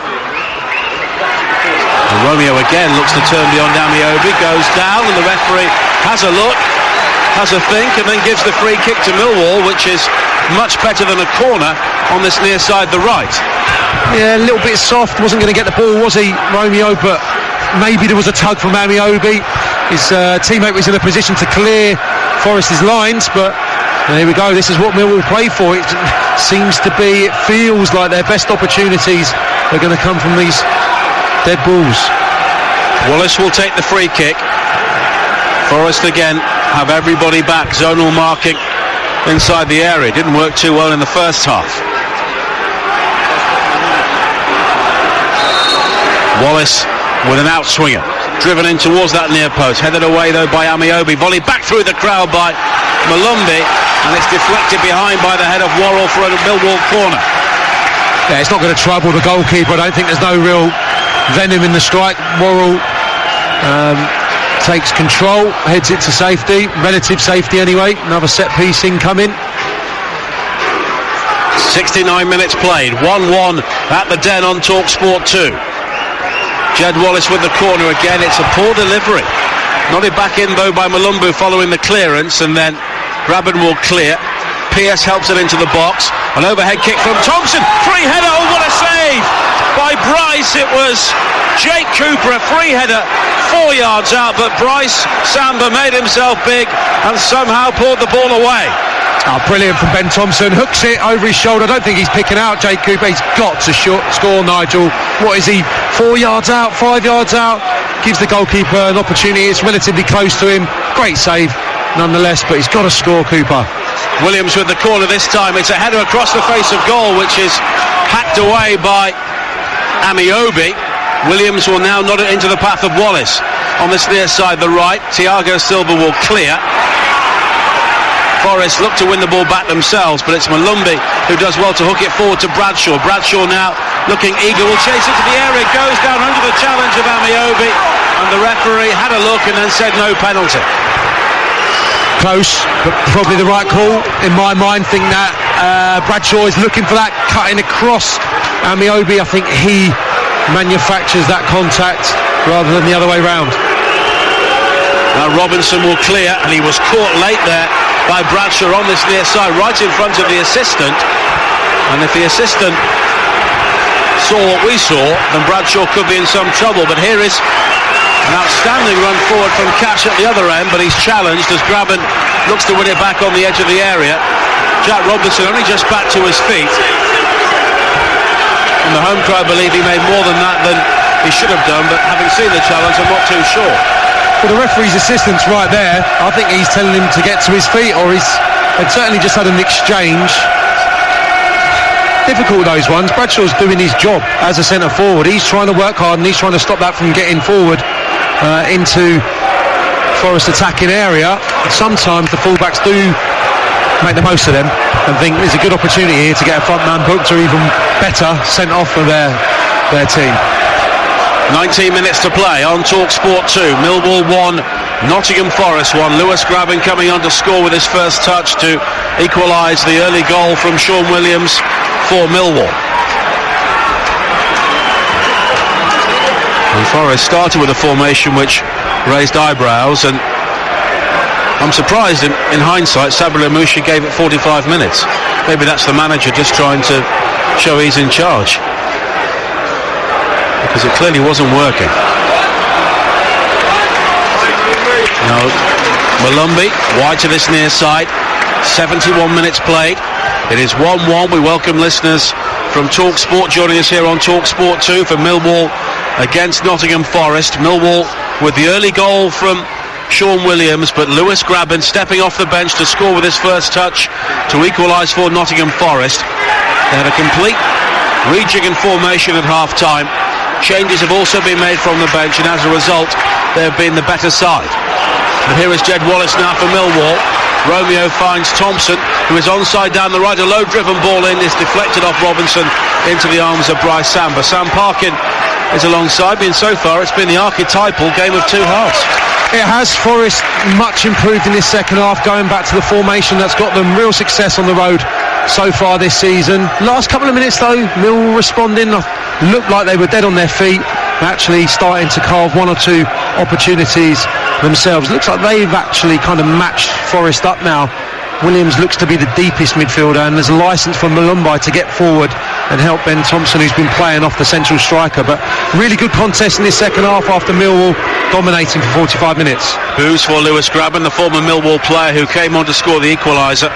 And Romeo again looks to turn beyond Amiobi, goes down, and the referee has a look, has a think, and then gives the free kick to Millwall, which is much better than a corner on this near side, the right. Yeah, a little bit soft, wasn't going to get the ball, was he, Romeo? But maybe there was a tug from Amiobi. His teammate was in a position to clear Forest's lines, but there we go. This is what Millwall play for. It seems to be, it feels like their best opportunities are going to come from these dead balls. Wallace will take the free kick. Forest again have everybody back, zonal marking inside the area. Didn't work too well in the first half. Wallace with an outswinger, driven in towards that near post, headed away though by Amiobi, volleyed back through the crowd by Malumbi, and it's deflected behind by the head of Worrell for a Millwall corner. Yeah, it's not going to trouble the goalkeeper. I don't think there's no real venom in the strike. Worrell takes control, heads it to safety, relative safety anyway. Another set piece incoming. 69 minutes played, 1-1 at the Den on TalkSport 2. Jed Wallace with the corner again. It's a poor delivery. Nodded back in though by Malumbu following the clearance, and then Grabban will clear. Pearce helps it into the box. An overhead kick from Thompson. Free header. Oh, what a save by Bryce. It was Jake Cooper, a free header 4 yards out, but Bryce Samba made himself big and somehow pulled the ball away. Oh, brilliant from Ben Thompson. Hooks it over his shoulder. I don't think he's picking out Jake Cooper. He's got to score, Nigel. What is he? 4 yards out, 5 yards out. Gives the goalkeeper an opportunity. It's relatively close to him. Great save nonetheless, but he's got to score, Cooper. Williams with the corner this time. It's a header across the face of goal, which is hacked away by Amiobi. Williams will now nod it into the path of Wallace. On this near side, the right, Thiago Silva will clear. Forest look to win the ball back themselves, but it's Malumbi who does well to hook it forward to Bradshaw. Bradshaw now looking eager, will chase into the area, goes down under the challenge of Amiobi, and the referee had a look and then said no penalty. Close, but probably the right call in my mind. Think that Bradshaw is looking for that cutting across Amiobi. I think he manufactures that contact rather than the other way round. Now Robinson will clear, and he was caught late there by Bradshaw on this near side, right in front of the assistant. And if the assistant saw what we saw, then Bradshaw could be in some trouble. But here is an outstanding run forward from Cash at the other end, but he's challenged as Graben looks to win it back on the edge of the area. Jack Robinson only just back to his feet. And the home crowd believe he made more than that than he should have done, but having seen the challenge, I'm not too sure. Well, the referee's assistant's right there. I think he's telling him to get to his feet, or they've certainly just had an exchange. Difficult, those ones. Bradshaw's doing his job as a centre forward. He's trying to work hard and he's trying to stop that from getting forward into Forest attacking area. Sometimes the fullbacks do make the most of them and think there's a good opportunity here to get a front man booked, or even better, sent off for their team. 19 minutes to play on TalkSport 2. Millwall 1, Nottingham Forest 1. Lewis Graben coming on to score with his first touch to equalise the early goal from Sean Williams for Millwall. And Forest started with a formation which raised eyebrows, and I'm surprised in hindsight Sabri Lamouchi gave it 45 minutes. Maybe that's the manager just trying to show he's in charge, because it clearly wasn't working. Now Malumbi wide to this near side. 71 minutes played. It is 1-1. We welcome listeners from TalkSport joining us here on TalkSport 2 for Millwall against Nottingham Forest. Millwall with the early goal from Sean Williams, but Lewis Graben stepping off the bench to score with his first touch to equalise for Nottingham Forest. They had a complete rejig in formation at half-time. Changes have also been made from the bench, and as a result they have been the better side. And here is Jed Wallace now for Millwall. Romeo finds Thompson, who is onside down the right. A low-driven ball in is deflected off Robinson into the arms of Bryce Samba. Sam Parkin is alongside me, and so far it's been the archetypal game of two halves. It has. Forest much improved in this second half, going back to the formation that's got them real success on the road so far this season. Last couple of minutes though, Millwall responding, looked like they were dead on their feet, actually starting to carve one or two opportunities themselves. Looks like they've actually kind of matched Forest up now. Williams looks to be the deepest midfielder, and there's a licence for Malumbi to get forward and help Ben Thompson, who's been playing off the central striker. But really good contest in this second half after Millwall dominating for 45 minutes. Boos for Lewis Graben, the former Millwall player who came on to score the equaliser.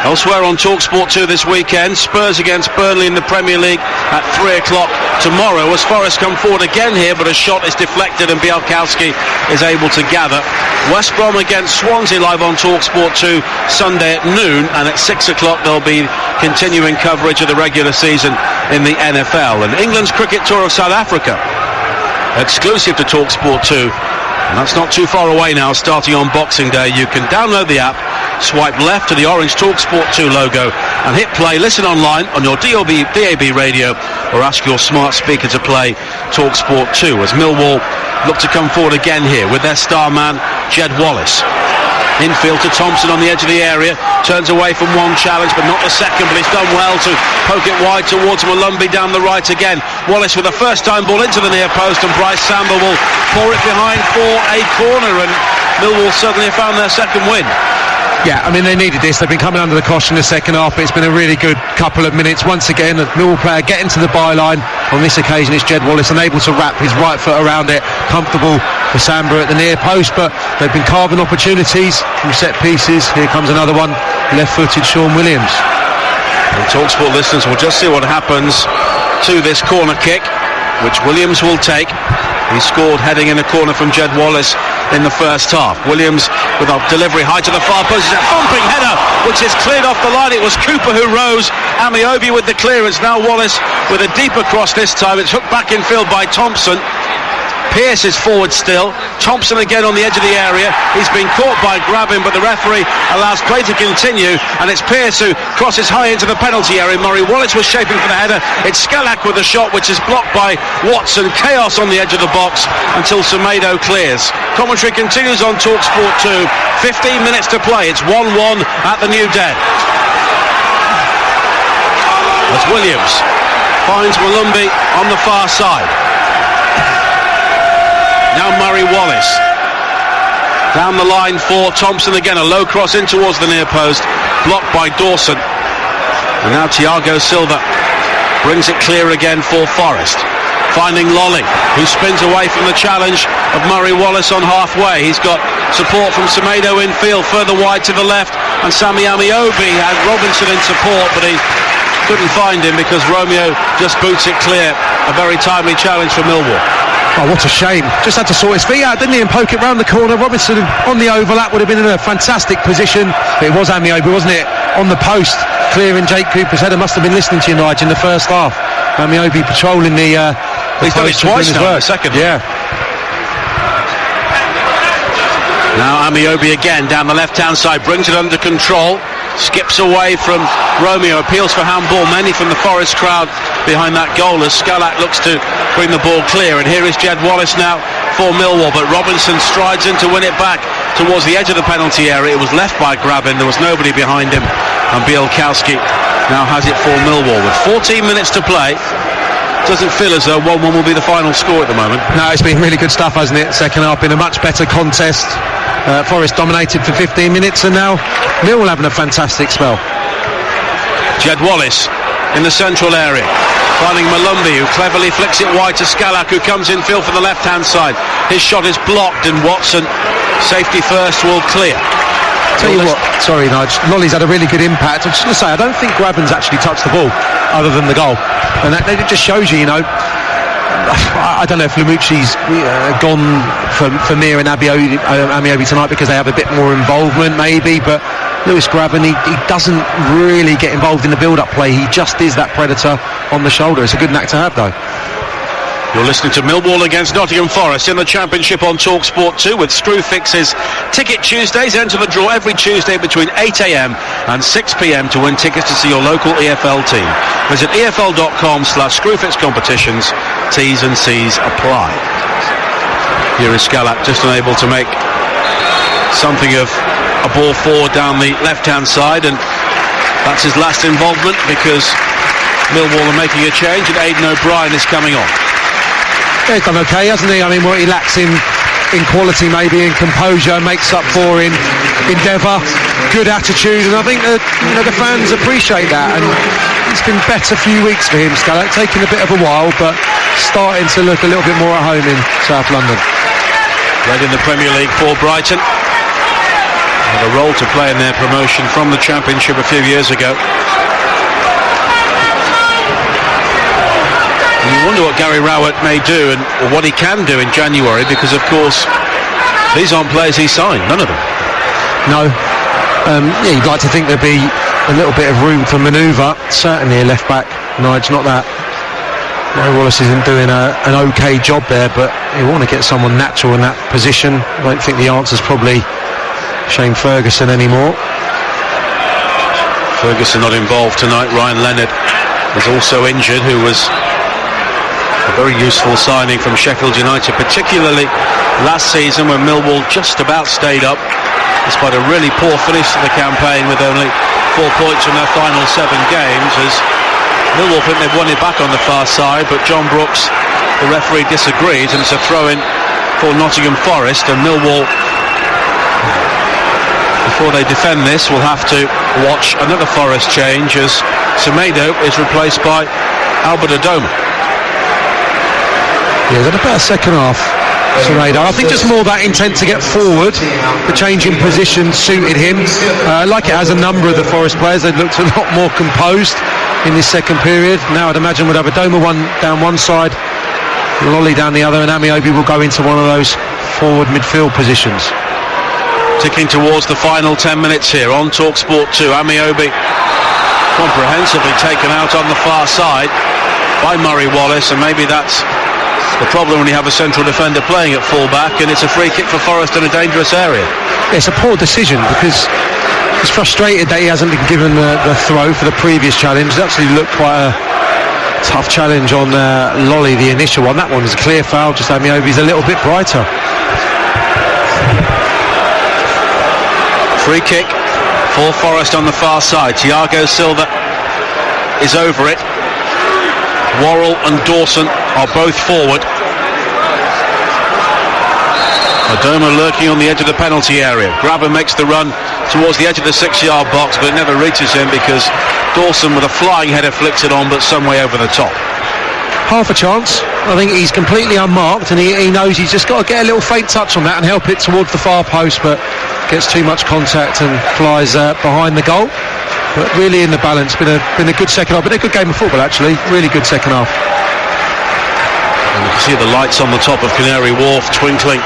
Elsewhere on TalkSport 2 this weekend, Spurs against Burnley in the Premier League at 3 o'clock tomorrow, as Forest come forward again here, but a shot is deflected and Bialkowski is able to gather. West Brom against Swansea live on TalkSport 2 Sunday at noon, and at 6 o'clock there'll be continuing coverage of the regular season in the NFL. And England's Cricket Tour of South Africa, exclusive to TalkSport 2. And that's not too far away now, starting on Boxing Day. You can download the app, swipe left to the orange TalkSport 2 logo and hit play. Listen online on your DAB radio, or ask your smart speaker to play TalkSport 2 as Millwall look to come forward again here with their star man Jed Wallace. Infield to Thompson on the edge of the area, turns away from one challenge but not the second, but he's done well to poke it wide towards Malumbi down the right again. Wallace with a first time ball into the near post, and Bryce Samba will pour it behind for a corner, and Millwall suddenly have found their second win. Yeah, I mean, they needed this. They've been coming under the cosh in the second half, but it's been a really good couple of minutes. Once again, a Millwall player getting to the byline. On this occasion, it's Jed Wallace, unable to wrap his right foot around it. Comfortable for Samba at the near post, but they've been carving opportunities from set pieces. Here comes another one. left-footed Sean Williams. And TalkSport listeners will just see what happens to this corner kick, which Williams will take. He scored heading in a corner from Jed Wallace in the first half. Williams with a delivery high to the far post. It's a thumping header which is cleared off the line. It was Cooper who rose. Amiobi with the clearance. Now Wallace with a deeper cross this time. It's hooked back in field by Thompson. Pearce is forward still. Thompson again on the edge of the area. He's been caught by Grabbin, but the referee allows play to continue, and it's Pearce who crosses high into the penalty area. Murray Wallace was shaping for the header. It's Skalak with a shot which is blocked by Watson. Chaos on the edge of the box until Semedo clears. Commentary continues on TalkSport 2. 15 minutes to play. It's 1-1 at the New Den. As Williams finds Malumbi on the far side. Now Murray Wallace down the line for Thompson again, a low cross in towards the near post, blocked by Dawson, and now Thiago Silva brings it clear again for Forest, finding Lolly, who spins away from the challenge of Murray Wallace on halfway. He's got support from Semedo in field, further wide to the left, and Sammy Amiobi had Robinson in support, but he couldn't find him because Romeo just boots it clear. A very timely challenge for Millwall. Oh, what a shame. Just had to sort his feet out, didn't he, and poke it round the corner. Robinson on the overlap would have been in a fantastic position. It was Amiobi, wasn't it, on the post, clearing Jake Cooper's header. Must have been listening to you, Nigel, in the first half. Amiobi patrolling the he's done it twice now in the second. Yeah. Now Amiobi again down the left-hand side, brings it under control, skips away from Romeo, appeals for handball, many from the Forest crowd behind that goal as Skalak looks to bring the ball clear. And here is Jed Wallace now for Millwall, but Robinson strides in to win it back towards the edge of the penalty area. It was left by Grabbin, there was nobody behind him, and Bielkowski now has it for Millwall with 14 minutes to play. Doesn't feel as though 1-1 will be the final score at the moment. No, it's been really good stuff, hasn't it? Second half been a much better contest. Forest dominated for 15 minutes, and now Millwall having a fantastic spell. Jed Wallace in the central area, finding Malumbi, who cleverly flicks it wide to Skalak, who comes in field for the left-hand side. His shot is blocked, and Watson, safety first, will clear. Tell you what, sorry Nigel, Lolly's had a really good impact. I'm just going to say, I don't think Grabbin's actually touched the ball other than the goal, and that it just shows you, I don't know if Lamucci's gone for Mir and Amiobi tonight because they have a bit more involvement maybe, but Lewis Grabbin, he doesn't really get involved in the build-up play. He just is that predator on the shoulder. It's a good knack to have, though. You're listening to Millwall against Nottingham Forest in the Championship on TalkSport 2 with Screwfix's Ticket Tuesdays. Enter the draw every Tuesday between 8 a.m. and 6 p.m. to win tickets to see your local EFL team. Visit EFL.com/Screwfix competitions. T's and C's apply. Here is Skalak just unable to make something of a ball forward down the left-hand side, and that's his last involvement because Millwall are making a change and Aidan O'Brien is coming on. Yeah, he's done okay, hasn't he? I mean, what he lacks in quality, maybe in composure, makes up for in endeavour, good attitude, and I think that the fans appreciate that. And it's been better few weeks for him, Skalak, taking a bit of a while, but starting to look a little bit more at home in South London. Led in the Premier League for Brighton, had a role to play in their promotion from the Championship a few years ago. And you wonder what Gary Rowett may do or what he can do in January, because of course these aren't players he signed, none of them. No. You'd like to think there'd be a little bit of room for manoeuvre, certainly a left back. Nigel, not that. Wallace isn't doing an okay job there, but you want to get someone natural in that position. I don't think the answer's probably Shane Ferguson anymore. Ferguson not involved tonight. Ryan Leonard is also injured, who was a very useful signing from Sheffield United, particularly last season when Millwall just about stayed up despite a really poor finish to the campaign with only 4 points from their final 7 games, as Millwall think they've won it back on the far side, but John Brooks, the referee, disagrees, and it's a throw-in for Nottingham Forest. And Millwall, before they defend this, will have to watch another Forest change as Semedo is replaced by Albert Adoma. Yeah, he's had a better second half Semedo. I think just more that intent to get forward. The change in position suited him. Like it has a number of the Forest players. They looked a lot more composed in this second period. Now I'd imagine we'd have Adoma down one side, Lolly down the other, and Amiobi will go into one of those forward midfield positions. Ticking towards the final 10 minutes here on TalkSport 2. Amiobi comprehensively taken out on the far side by Murray Wallace, and maybe that's the problem when you have a central defender playing at full-back, and it's a free kick for Forest in a dangerous area. It's a poor decision because he's frustrated that he hasn't been given the throw for the previous challenge. It actually looked quite a tough challenge on Lolly, the initial one. That one was a clear foul, just Amiobi's a little bit brighter. Free kick for Forest on the far side. Thiago Silva is over it. Worrell and Dawson are both forward. Adoma lurking on the edge of the penalty area. Grabber makes the run towards the edge of the 6-yard box, but it never reaches him because Dawson with a flying header flicks it on, but some way over the top. Half a chance. I think he's completely unmarked, and he knows he's just got to get a little faint touch on that and help it towards the far post, but gets too much contact and flies behind the goal. But really in the balance, been a good second half, been a good game of football actually, really good second half. And you can see the lights on the top of Canary Wharf twinkling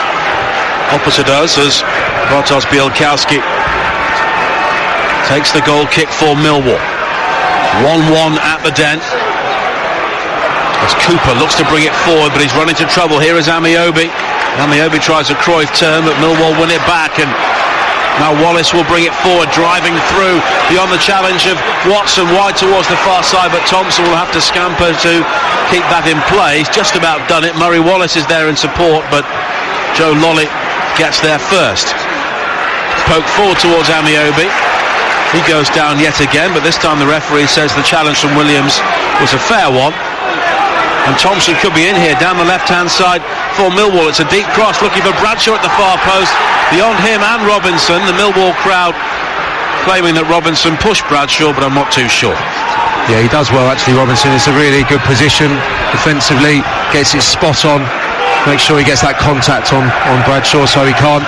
opposite us as Bartosz Bielkowski takes the goal kick for Millwall. 1-1 at the Den. As Cooper looks to bring it forward, but he's run into trouble. Here is Amiobi. Amiobi tries a Cruyff turn, but Millwall win it back, and now Wallace will bring it forward, driving through beyond the challenge of Watson, wide towards the far side, but Thompson will have to scamper to keep that in play. He's just about done it. Murray Wallace is there in support, but Joe Lolly gets there first. Poke forward towards Amiobi. He goes down yet again, but this time the referee says the challenge from Williams was a fair one. And Thompson could be in here down the left-hand side for Millwall. It's a deep cross looking for Bradshaw at the far post. Beyond him and Robinson, the Millwall crowd claiming that Robinson pushed Bradshaw, but I'm not too sure. Yeah, he does well actually, Robinson. It's a really good position defensively, gets it spot on, makes sure he gets that contact on Bradshaw so he can't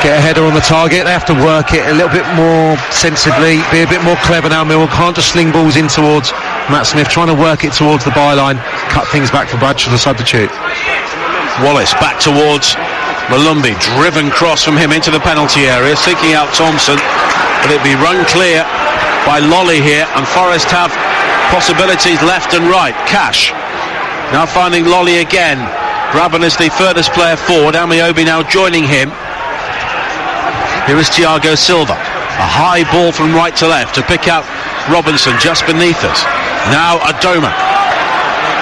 get a header on the target. They have to work it a little bit more sensibly, be a bit more clever now. Millwall can't just sling balls in towards Matt Smith, trying to work it towards the byline, cut things back for Bradshaw to substitute. Wallace back towards Malumbi, driven cross from him into the penalty area, seeking out Thompson, but it'd be run clear by Lolly here, and Forest have possibilities left and right. Cash now finding Lolly again. Graben is the furthest player forward. Amiobi now joining him. Here is Thiago Silva. A high ball from right to left to pick out Robinson just beneath us. Now Adoma.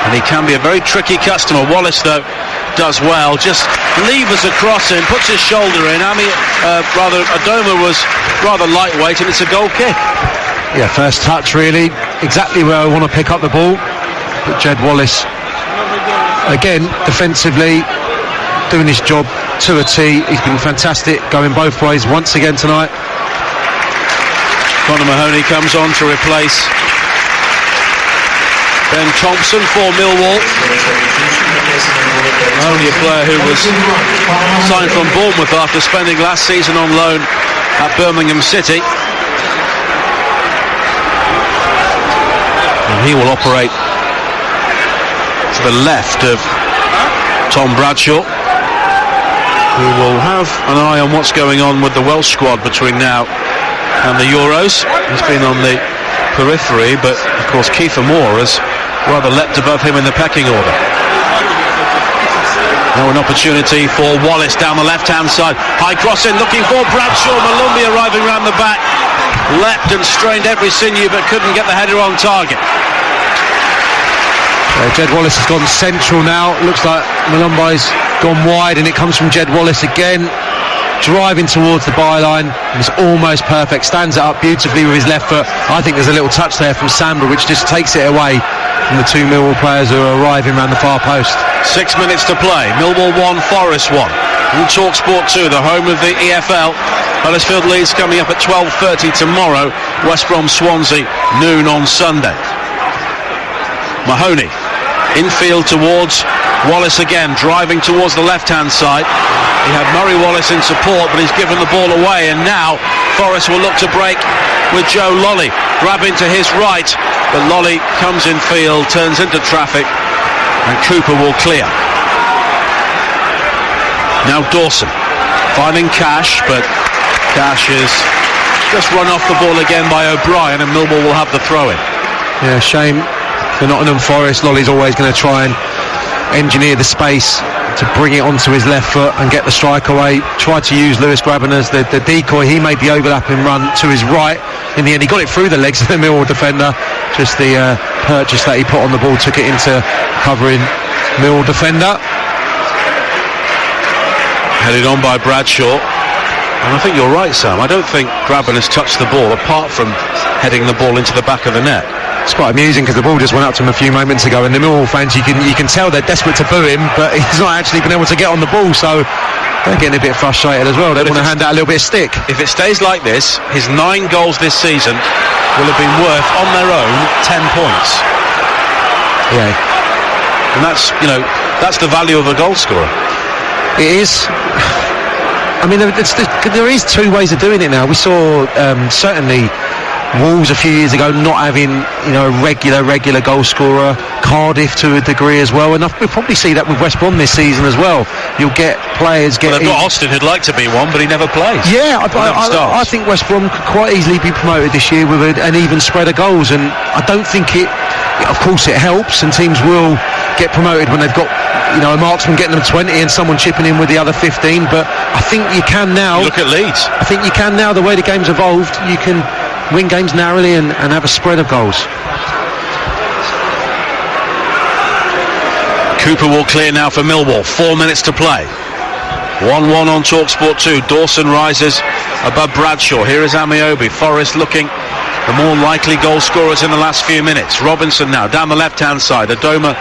And he can be a very tricky customer. Wallace, though, does well. Just levers across him, puts his shoulder in. Adoma was rather lightweight, and it's a goal kick. Yeah, first touch really. Exactly where I want to pick up the ball. But Jed Wallace, again, defensively, doing his job to a T. He's been fantastic, going both ways once again tonight. Conor Mahoney comes on to replace Ben Thompson for Millwall. Mahoney, a player who was signed from Bournemouth after spending last season on loan at Birmingham City. And he will operate to the left of Tom Bradshaw, who will have an eye on what's going on with the Welsh squad between now and the Euros. He's been on the periphery, but of course Kiefer Moore has rather leapt above him in the pecking order. Now an opportunity for Wallace down the left-hand side. High cross in, looking for Bradshaw. Malumbi arriving round the back. Leapt and strained every sinew, but couldn't get the header on target. Jed Wallace has gone central now. Looks like Malumbi's gone wide, and it comes from Jed Wallace again, driving towards the byline. It's almost perfect, stands it up beautifully with his left foot. I think there's a little touch there from Samba, which just takes it away from the two Millwall players who are arriving around the far post. 6 minutes to play. Millwall 1, Forest 1. On TalkSport 2, the home of the EFL. Huddersfield Leeds coming up at 12:30 tomorrow. West Brom Swansea noon on Sunday. Mahoney infield towards Wallace again driving towards the left-hand side. He had Murray Wallace in support, but he's given the ball away, and now Forest will look to break with Joe Lolley grabbing to his right, but Lolley comes in field, turns into traffic, and Cooper will clear. Now Dawson finding Cash, but Cash is just run off the ball again by O'Brien, and Millwall will have the throw-in. Yeah, shame for Nottingham Forest. Lolley's always going to try and engineer the space to bring it onto his left foot and get the strike away. Tried to use Lewis Grabban as the decoy. He made the overlapping run to his right. In the end, he got it through the legs of the Millwall defender. Just the purchase that he put on the ball took it into covering Millwall defender. Headed on by Bradshaw. And I think you're right, Sam. I don't think Grabban has touched the ball apart from heading the ball into the back of the net. It's quite amusing because the ball just went up to him a few moments ago, and the Millwall fans, you can tell they're desperate to boo him, but he's not actually been able to get on the ball, so they're getting a bit frustrated as well. They want to hand out a little bit of stick. If it stays like this, his 9 goals this season will have been worth on their own 10 points. Yeah. And that's the value of a goal scorer. It is. I mean, there is 2 ways of doing it now. We saw certainly Wolves a few years ago not having a regular goal scorer. Cardiff to a degree as well, and we'll probably see that with West Brom this season as well. You'll get players Well, they've got Austin who'd like to be one, but he never plays. Yeah, I think West Brom could quite easily be promoted this year with an even spread of goals, and I don't think it. Of course, it helps, and teams will get promoted when they've got a marksman getting them 20 and someone chipping in with the other 15. But I think you can now. Look at Leeds. I think you can now. The way the game's evolved, you can win games narrowly and have a spread of goals. Cooper will clear now for Millwall. 4 minutes to play. 1-1 on TalkSport 2. Dawson rises above Bradshaw. Here is Amiobi. Forest looking the more likely goal scorers in the last few minutes. Robinson now down the left-hand side. Adoma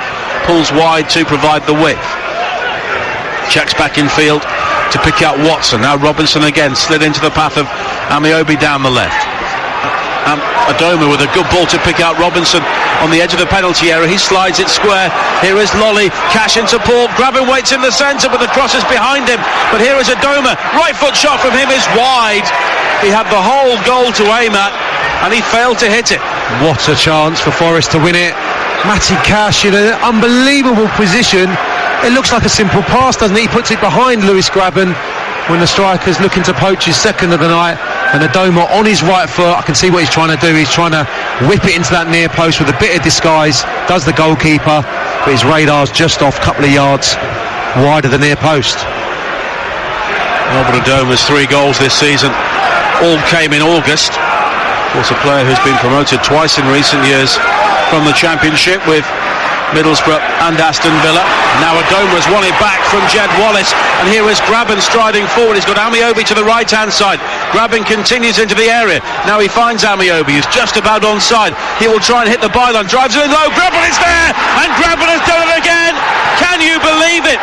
pulls wide to provide the width. Checks back in field to pick out Watson. Now Robinson again slid into the path of Amiobi down the left. Adoma with a good ball to pick out Robinson on the edge of the penalty area. He slides it square. Here is Lolley. Cash in support. Grabban waits in the centre, but the cross is behind him. But here is Adoma. Right foot shot from him is wide. He had the whole goal to aim at, and he failed to hit it. What a chance for Forest to win it. Matty Cash in an unbelievable position. It looks like a simple pass, doesn't it? He puts it behind Lewis Grabban when the striker's looking to poach his second of the night, and Adoma on his right foot. I can see what he's trying to do. He's trying to whip it into that near post with a bit of disguise. Does the goalkeeper, but his radar's just off a couple of yards wide of the near post. Albert Adoma's 3 goals this season all came in August. Of course, a player who's been promoted twice in recent years from the Championship with Middlesbrough and Aston Villa. Now Adoma's won it back from Jed Wallace, and here is Grabban striding forward. He's got Amiobi to the right hand side. Grabban continues into the area. Now he finds Amiobi, who's just about onside. He will try and hit the byline, drives it in low. Grabban is there, and Grabban has done it again. Can you believe it?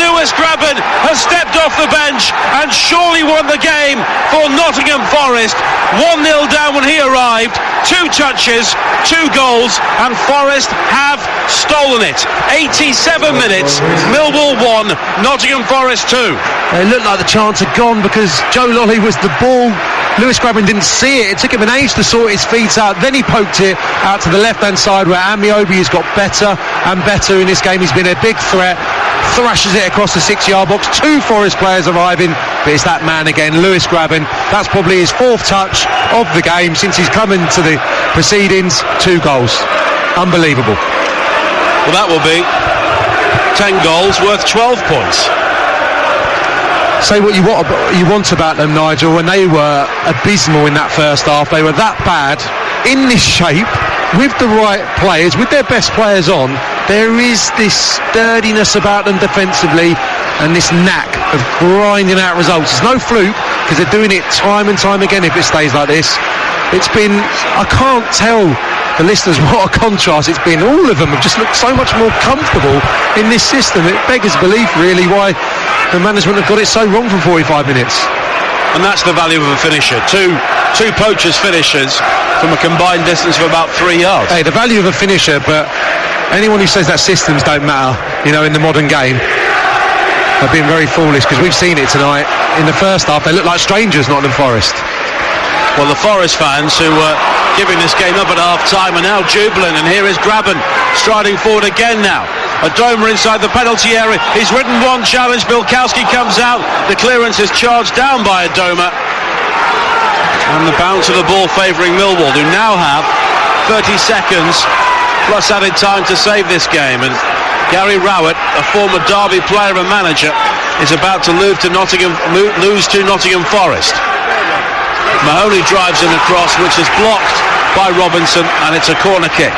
Lewis Grabban has stepped off the bench and surely won the game for Nottingham Forest. 1-0 down when he arrived. 2 touches, 2 goals, and Forest have stolen it. 87 minutes, Millwall 1, Nottingham Forest 2. It looked like the chance had gone because Joe Lolley was the ball. Lewis Grabban didn't see it. It took him an age to sort his feet out. Then he poked it out to the left-hand side where Amiobi has got better and better in this game. He's been a big threat. Thrashes it across the 6-yard box. 2 Forest players arriving, but it's that man again, Lewis Grabban. That's probably his 4th touch of the game since he's come into the proceedings. 2 goals. Unbelievable. Well, that will be 10 goals worth 12 points. Say what you want about them, Nigel. When they were abysmal in that first half, they were that bad in this shape with the right players, with their best players on. There is this sturdiness about them defensively and this knack of grinding out results. It's no fluke because they're doing it time and time again. If it stays like this, it's been, I can't tell the listeners what a contrast it's been. All of them have just looked so much more comfortable in this system. It beggars belief really why the management have got it so wrong for 45 minutes. And that's the value of a finisher. Two poachers finishers from a combined distance of about 3 yards. Hey, the value of a finisher, but anyone who says that systems don't matter, in the modern game, are being very foolish, because we've seen it tonight. In the first half, they look like strangers, Nottingham Forest. Well, the Forest fans who were giving this game up at half-time are now jubilant, and here is Graben striding forward again now. Adoma inside the penalty area. He's ridden one challenge. Bilkowski comes out. The clearance is charged down by Adoma. And the bounce of the ball favouring Millwall, who now have 30 seconds plus added time to save this game. And Gary Rowett, a former Derby player and manager, is about to lose to Nottingham Forest. Mahoney drives in a cross, which is blocked by Robinson, and it's a corner kick.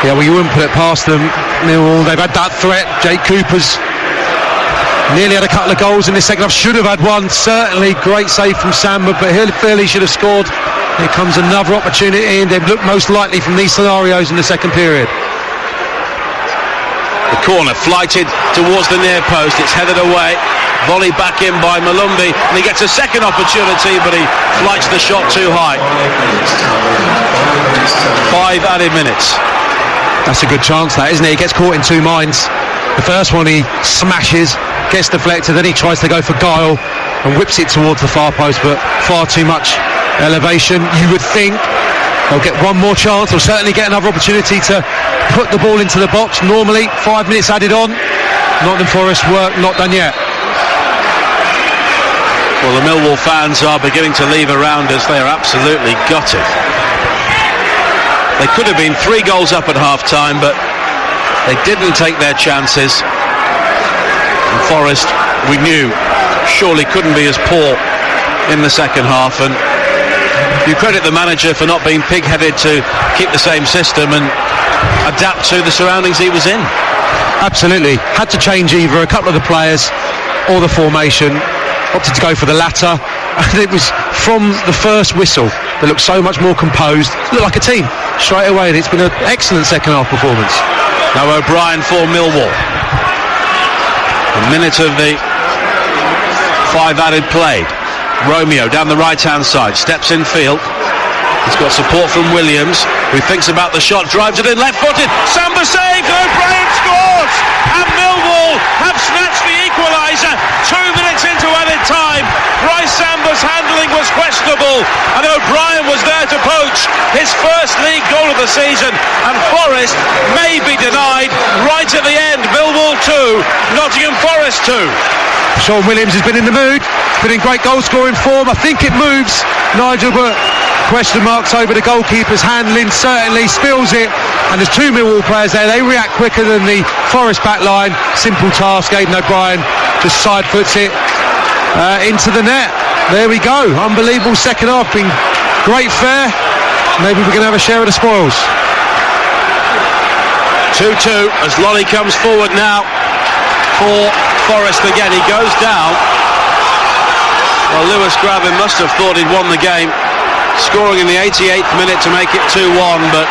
Yeah, well, you wouldn't put it past them, Millwall. They've had that threat. Jake Cooper's nearly had a couple of goals in the second half. Should have had one, certainly. Great save from Samba, but he clearly should have scored. Here comes another opportunity, and they've looked most likely from these scenarios in the second period. The corner flighted towards the near post. It's headed away. Volley back in by Malumbi, and he gets a second opportunity, but he flights the shot too high. 5 added minutes. That's a good chance, that, isn't it? He gets caught in two minds. The first one he smashes, gets deflected, then he tries to go for guile and whips it towards the far post, but far too much elevation. You would think they'll get one more chance, they'll certainly get another opportunity to put the ball into the box. Normally 5 minutes added on. Nottingham Forest work not done yet. Well, the Millwall fans are beginning to leave around us. They are absolutely gutted. They could have been 3 goals up at half-time, but they didn't take their chances. And Forest, we knew, surely couldn't be as poor in the second half. And you credit the manager for not being pig-headed to keep the same system and adapt to the surroundings he was in. Absolutely. Had to change either a couple of the players or the formation. Opted to go for the latter, and it was from the first whistle that looked so much more composed, looked like a team straight away, and it's been an excellent second half performance. Now O'Brien for Millwall. A minute of the 5 added played. Romeo down the right hand side, steps in field. He's got support from Williams, who thinks about the shot, drives it in left footed. Samba saved, O'Brien scores, and Millwall have snatched the equaliser 2 minutes into added time. Bryce Samba's handling was questionable, and O'Brien was there to poach his first league goal of the season, and Forest may be denied right at the end. Millwall 2, Nottingham Forest 2. Sean Williams has been in the mood, been in great goal scoring form. I think it moves, Nigel, but question marks over the goalkeeper's handling. Certainly spills it, and there's 2 Millwall players there. They react quicker than the Forest back line. Simple task. Aidan O'Brien just side foots it into the net. There we go. Unbelievable second half, been great fare. Maybe we can have a share of the spoils. 2-2 as Lolly comes forward now for Forest again. He goes down. Well, Lewis Graben must have thought he'd won the game, scoring in the 88th minute to make it 2-1, but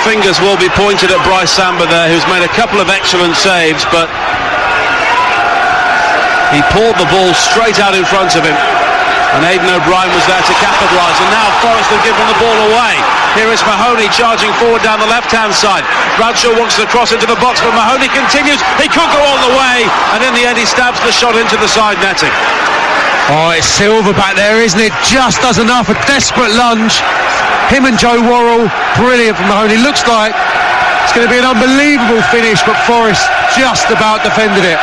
fingers will be pointed at Bryce Samba there, who's made a couple of excellent saves, but he pulled the ball straight out in front of him, and Aidan O'Brien was there to capitalise, and now Forest have given the ball away. Here is Mahoney charging forward down the left-hand side. Bradshaw wants to cross into the box, but Mahoney continues. He could go all the way, and in the end he stabs the shot into the side netting. Oh, it's Silva back there, isn't it? Just does enough. A desperate lunge. Him and Joe Worrell, brilliant from Mahoney. Looks like it's going to be an unbelievable finish, but Forest just about defended it.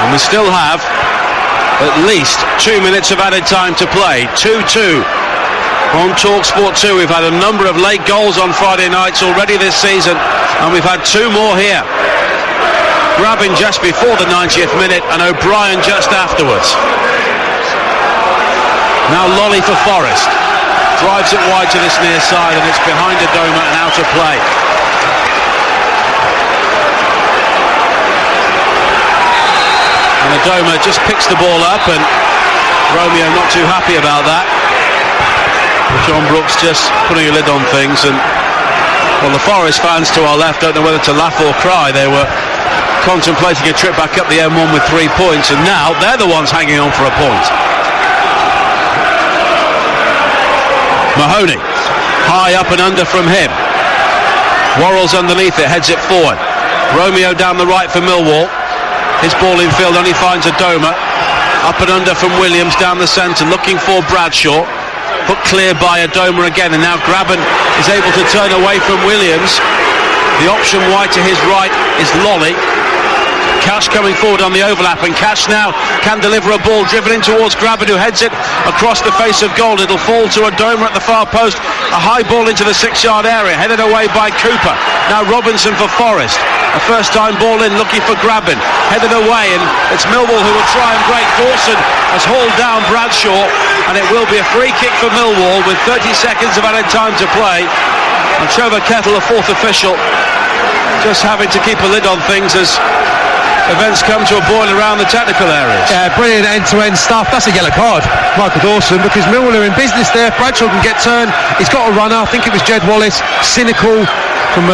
And we still have at least 2 minutes of added time to play. 2-2 on TalkSport 2. We've had a number of late goals on Friday nights already this season, and we've had 2 more here. Grabbing just before the 90th minute, and O'Brien just afterwards. Now Lolly for Forest. Drives it wide to this near side, and it's behind Adoma and out of play. And Adoma just picks the ball up, and Romeo not too happy about that. John Brooks just putting a lid on things, and well, the Forest fans to our left don't know whether to laugh or cry. They were contemplating a trip back up the M1 with 3 points, and now they're the ones hanging on for a point. Mahoney High up and under from him. Worrell's underneath it, heads it forward. Romeo down the right for Millwall. His ball in field only finds Adoma. Up and under from Williams down the centre, looking for Bradshaw. Put clear by Adoma again, and now Graben is able to turn away from Williams. The option wide to his right is Lolly. Cash coming forward on the overlap, and Cash now can deliver a ball driven in towards Graben, who heads it across the face of goal. It'll fall to Adoma at the far post. A high ball into the 6-yard area, headed away by Cooper. Now Robinson for Forest. A first time ball in, looking for Graben. Headed away, and it's Millwall who will try and break. Dawson has hauled down Bradshaw, and it will be a free kick for Millwall with 30 seconds of added time to play. And Trevor Kettle, the fourth official, just having to keep a lid on things as events come to a boil around the technical areas. Yeah, brilliant end-to-end stuff. That's a yellow card, Michael Dawson, because Millwall are in business there. Bradshaw can get turned. He's got a runner. I think it was Jed Wallace. Cynical from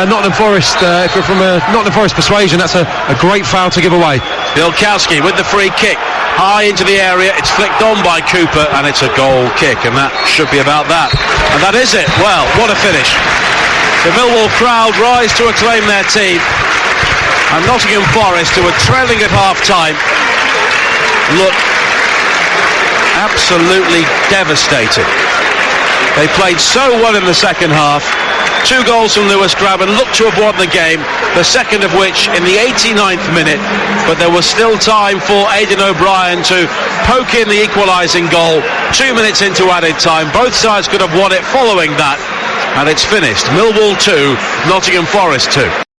Nottingham Forest. If you're from a Nottingham Forest persuasion, that's a great foul to give away. Bilkowski with the free kick. High into the area. It's flicked on by Cooper, and it's a goal kick, and that should be about that. And that is it. Well, what a finish. The Millwall crowd rise to acclaim their team. And Nottingham Forest, who were trailing at half-time, look absolutely devastated. They played so well in the second half. 2 goals from Lewis Graben, looked to have won the game, the second of which in the 89th minute, but there was still time for Aidan O'Brien to poke in the equalising goal. 2 minutes into added time, both sides could have won it following that, and it's finished. Millwall 2, Nottingham Forest 2.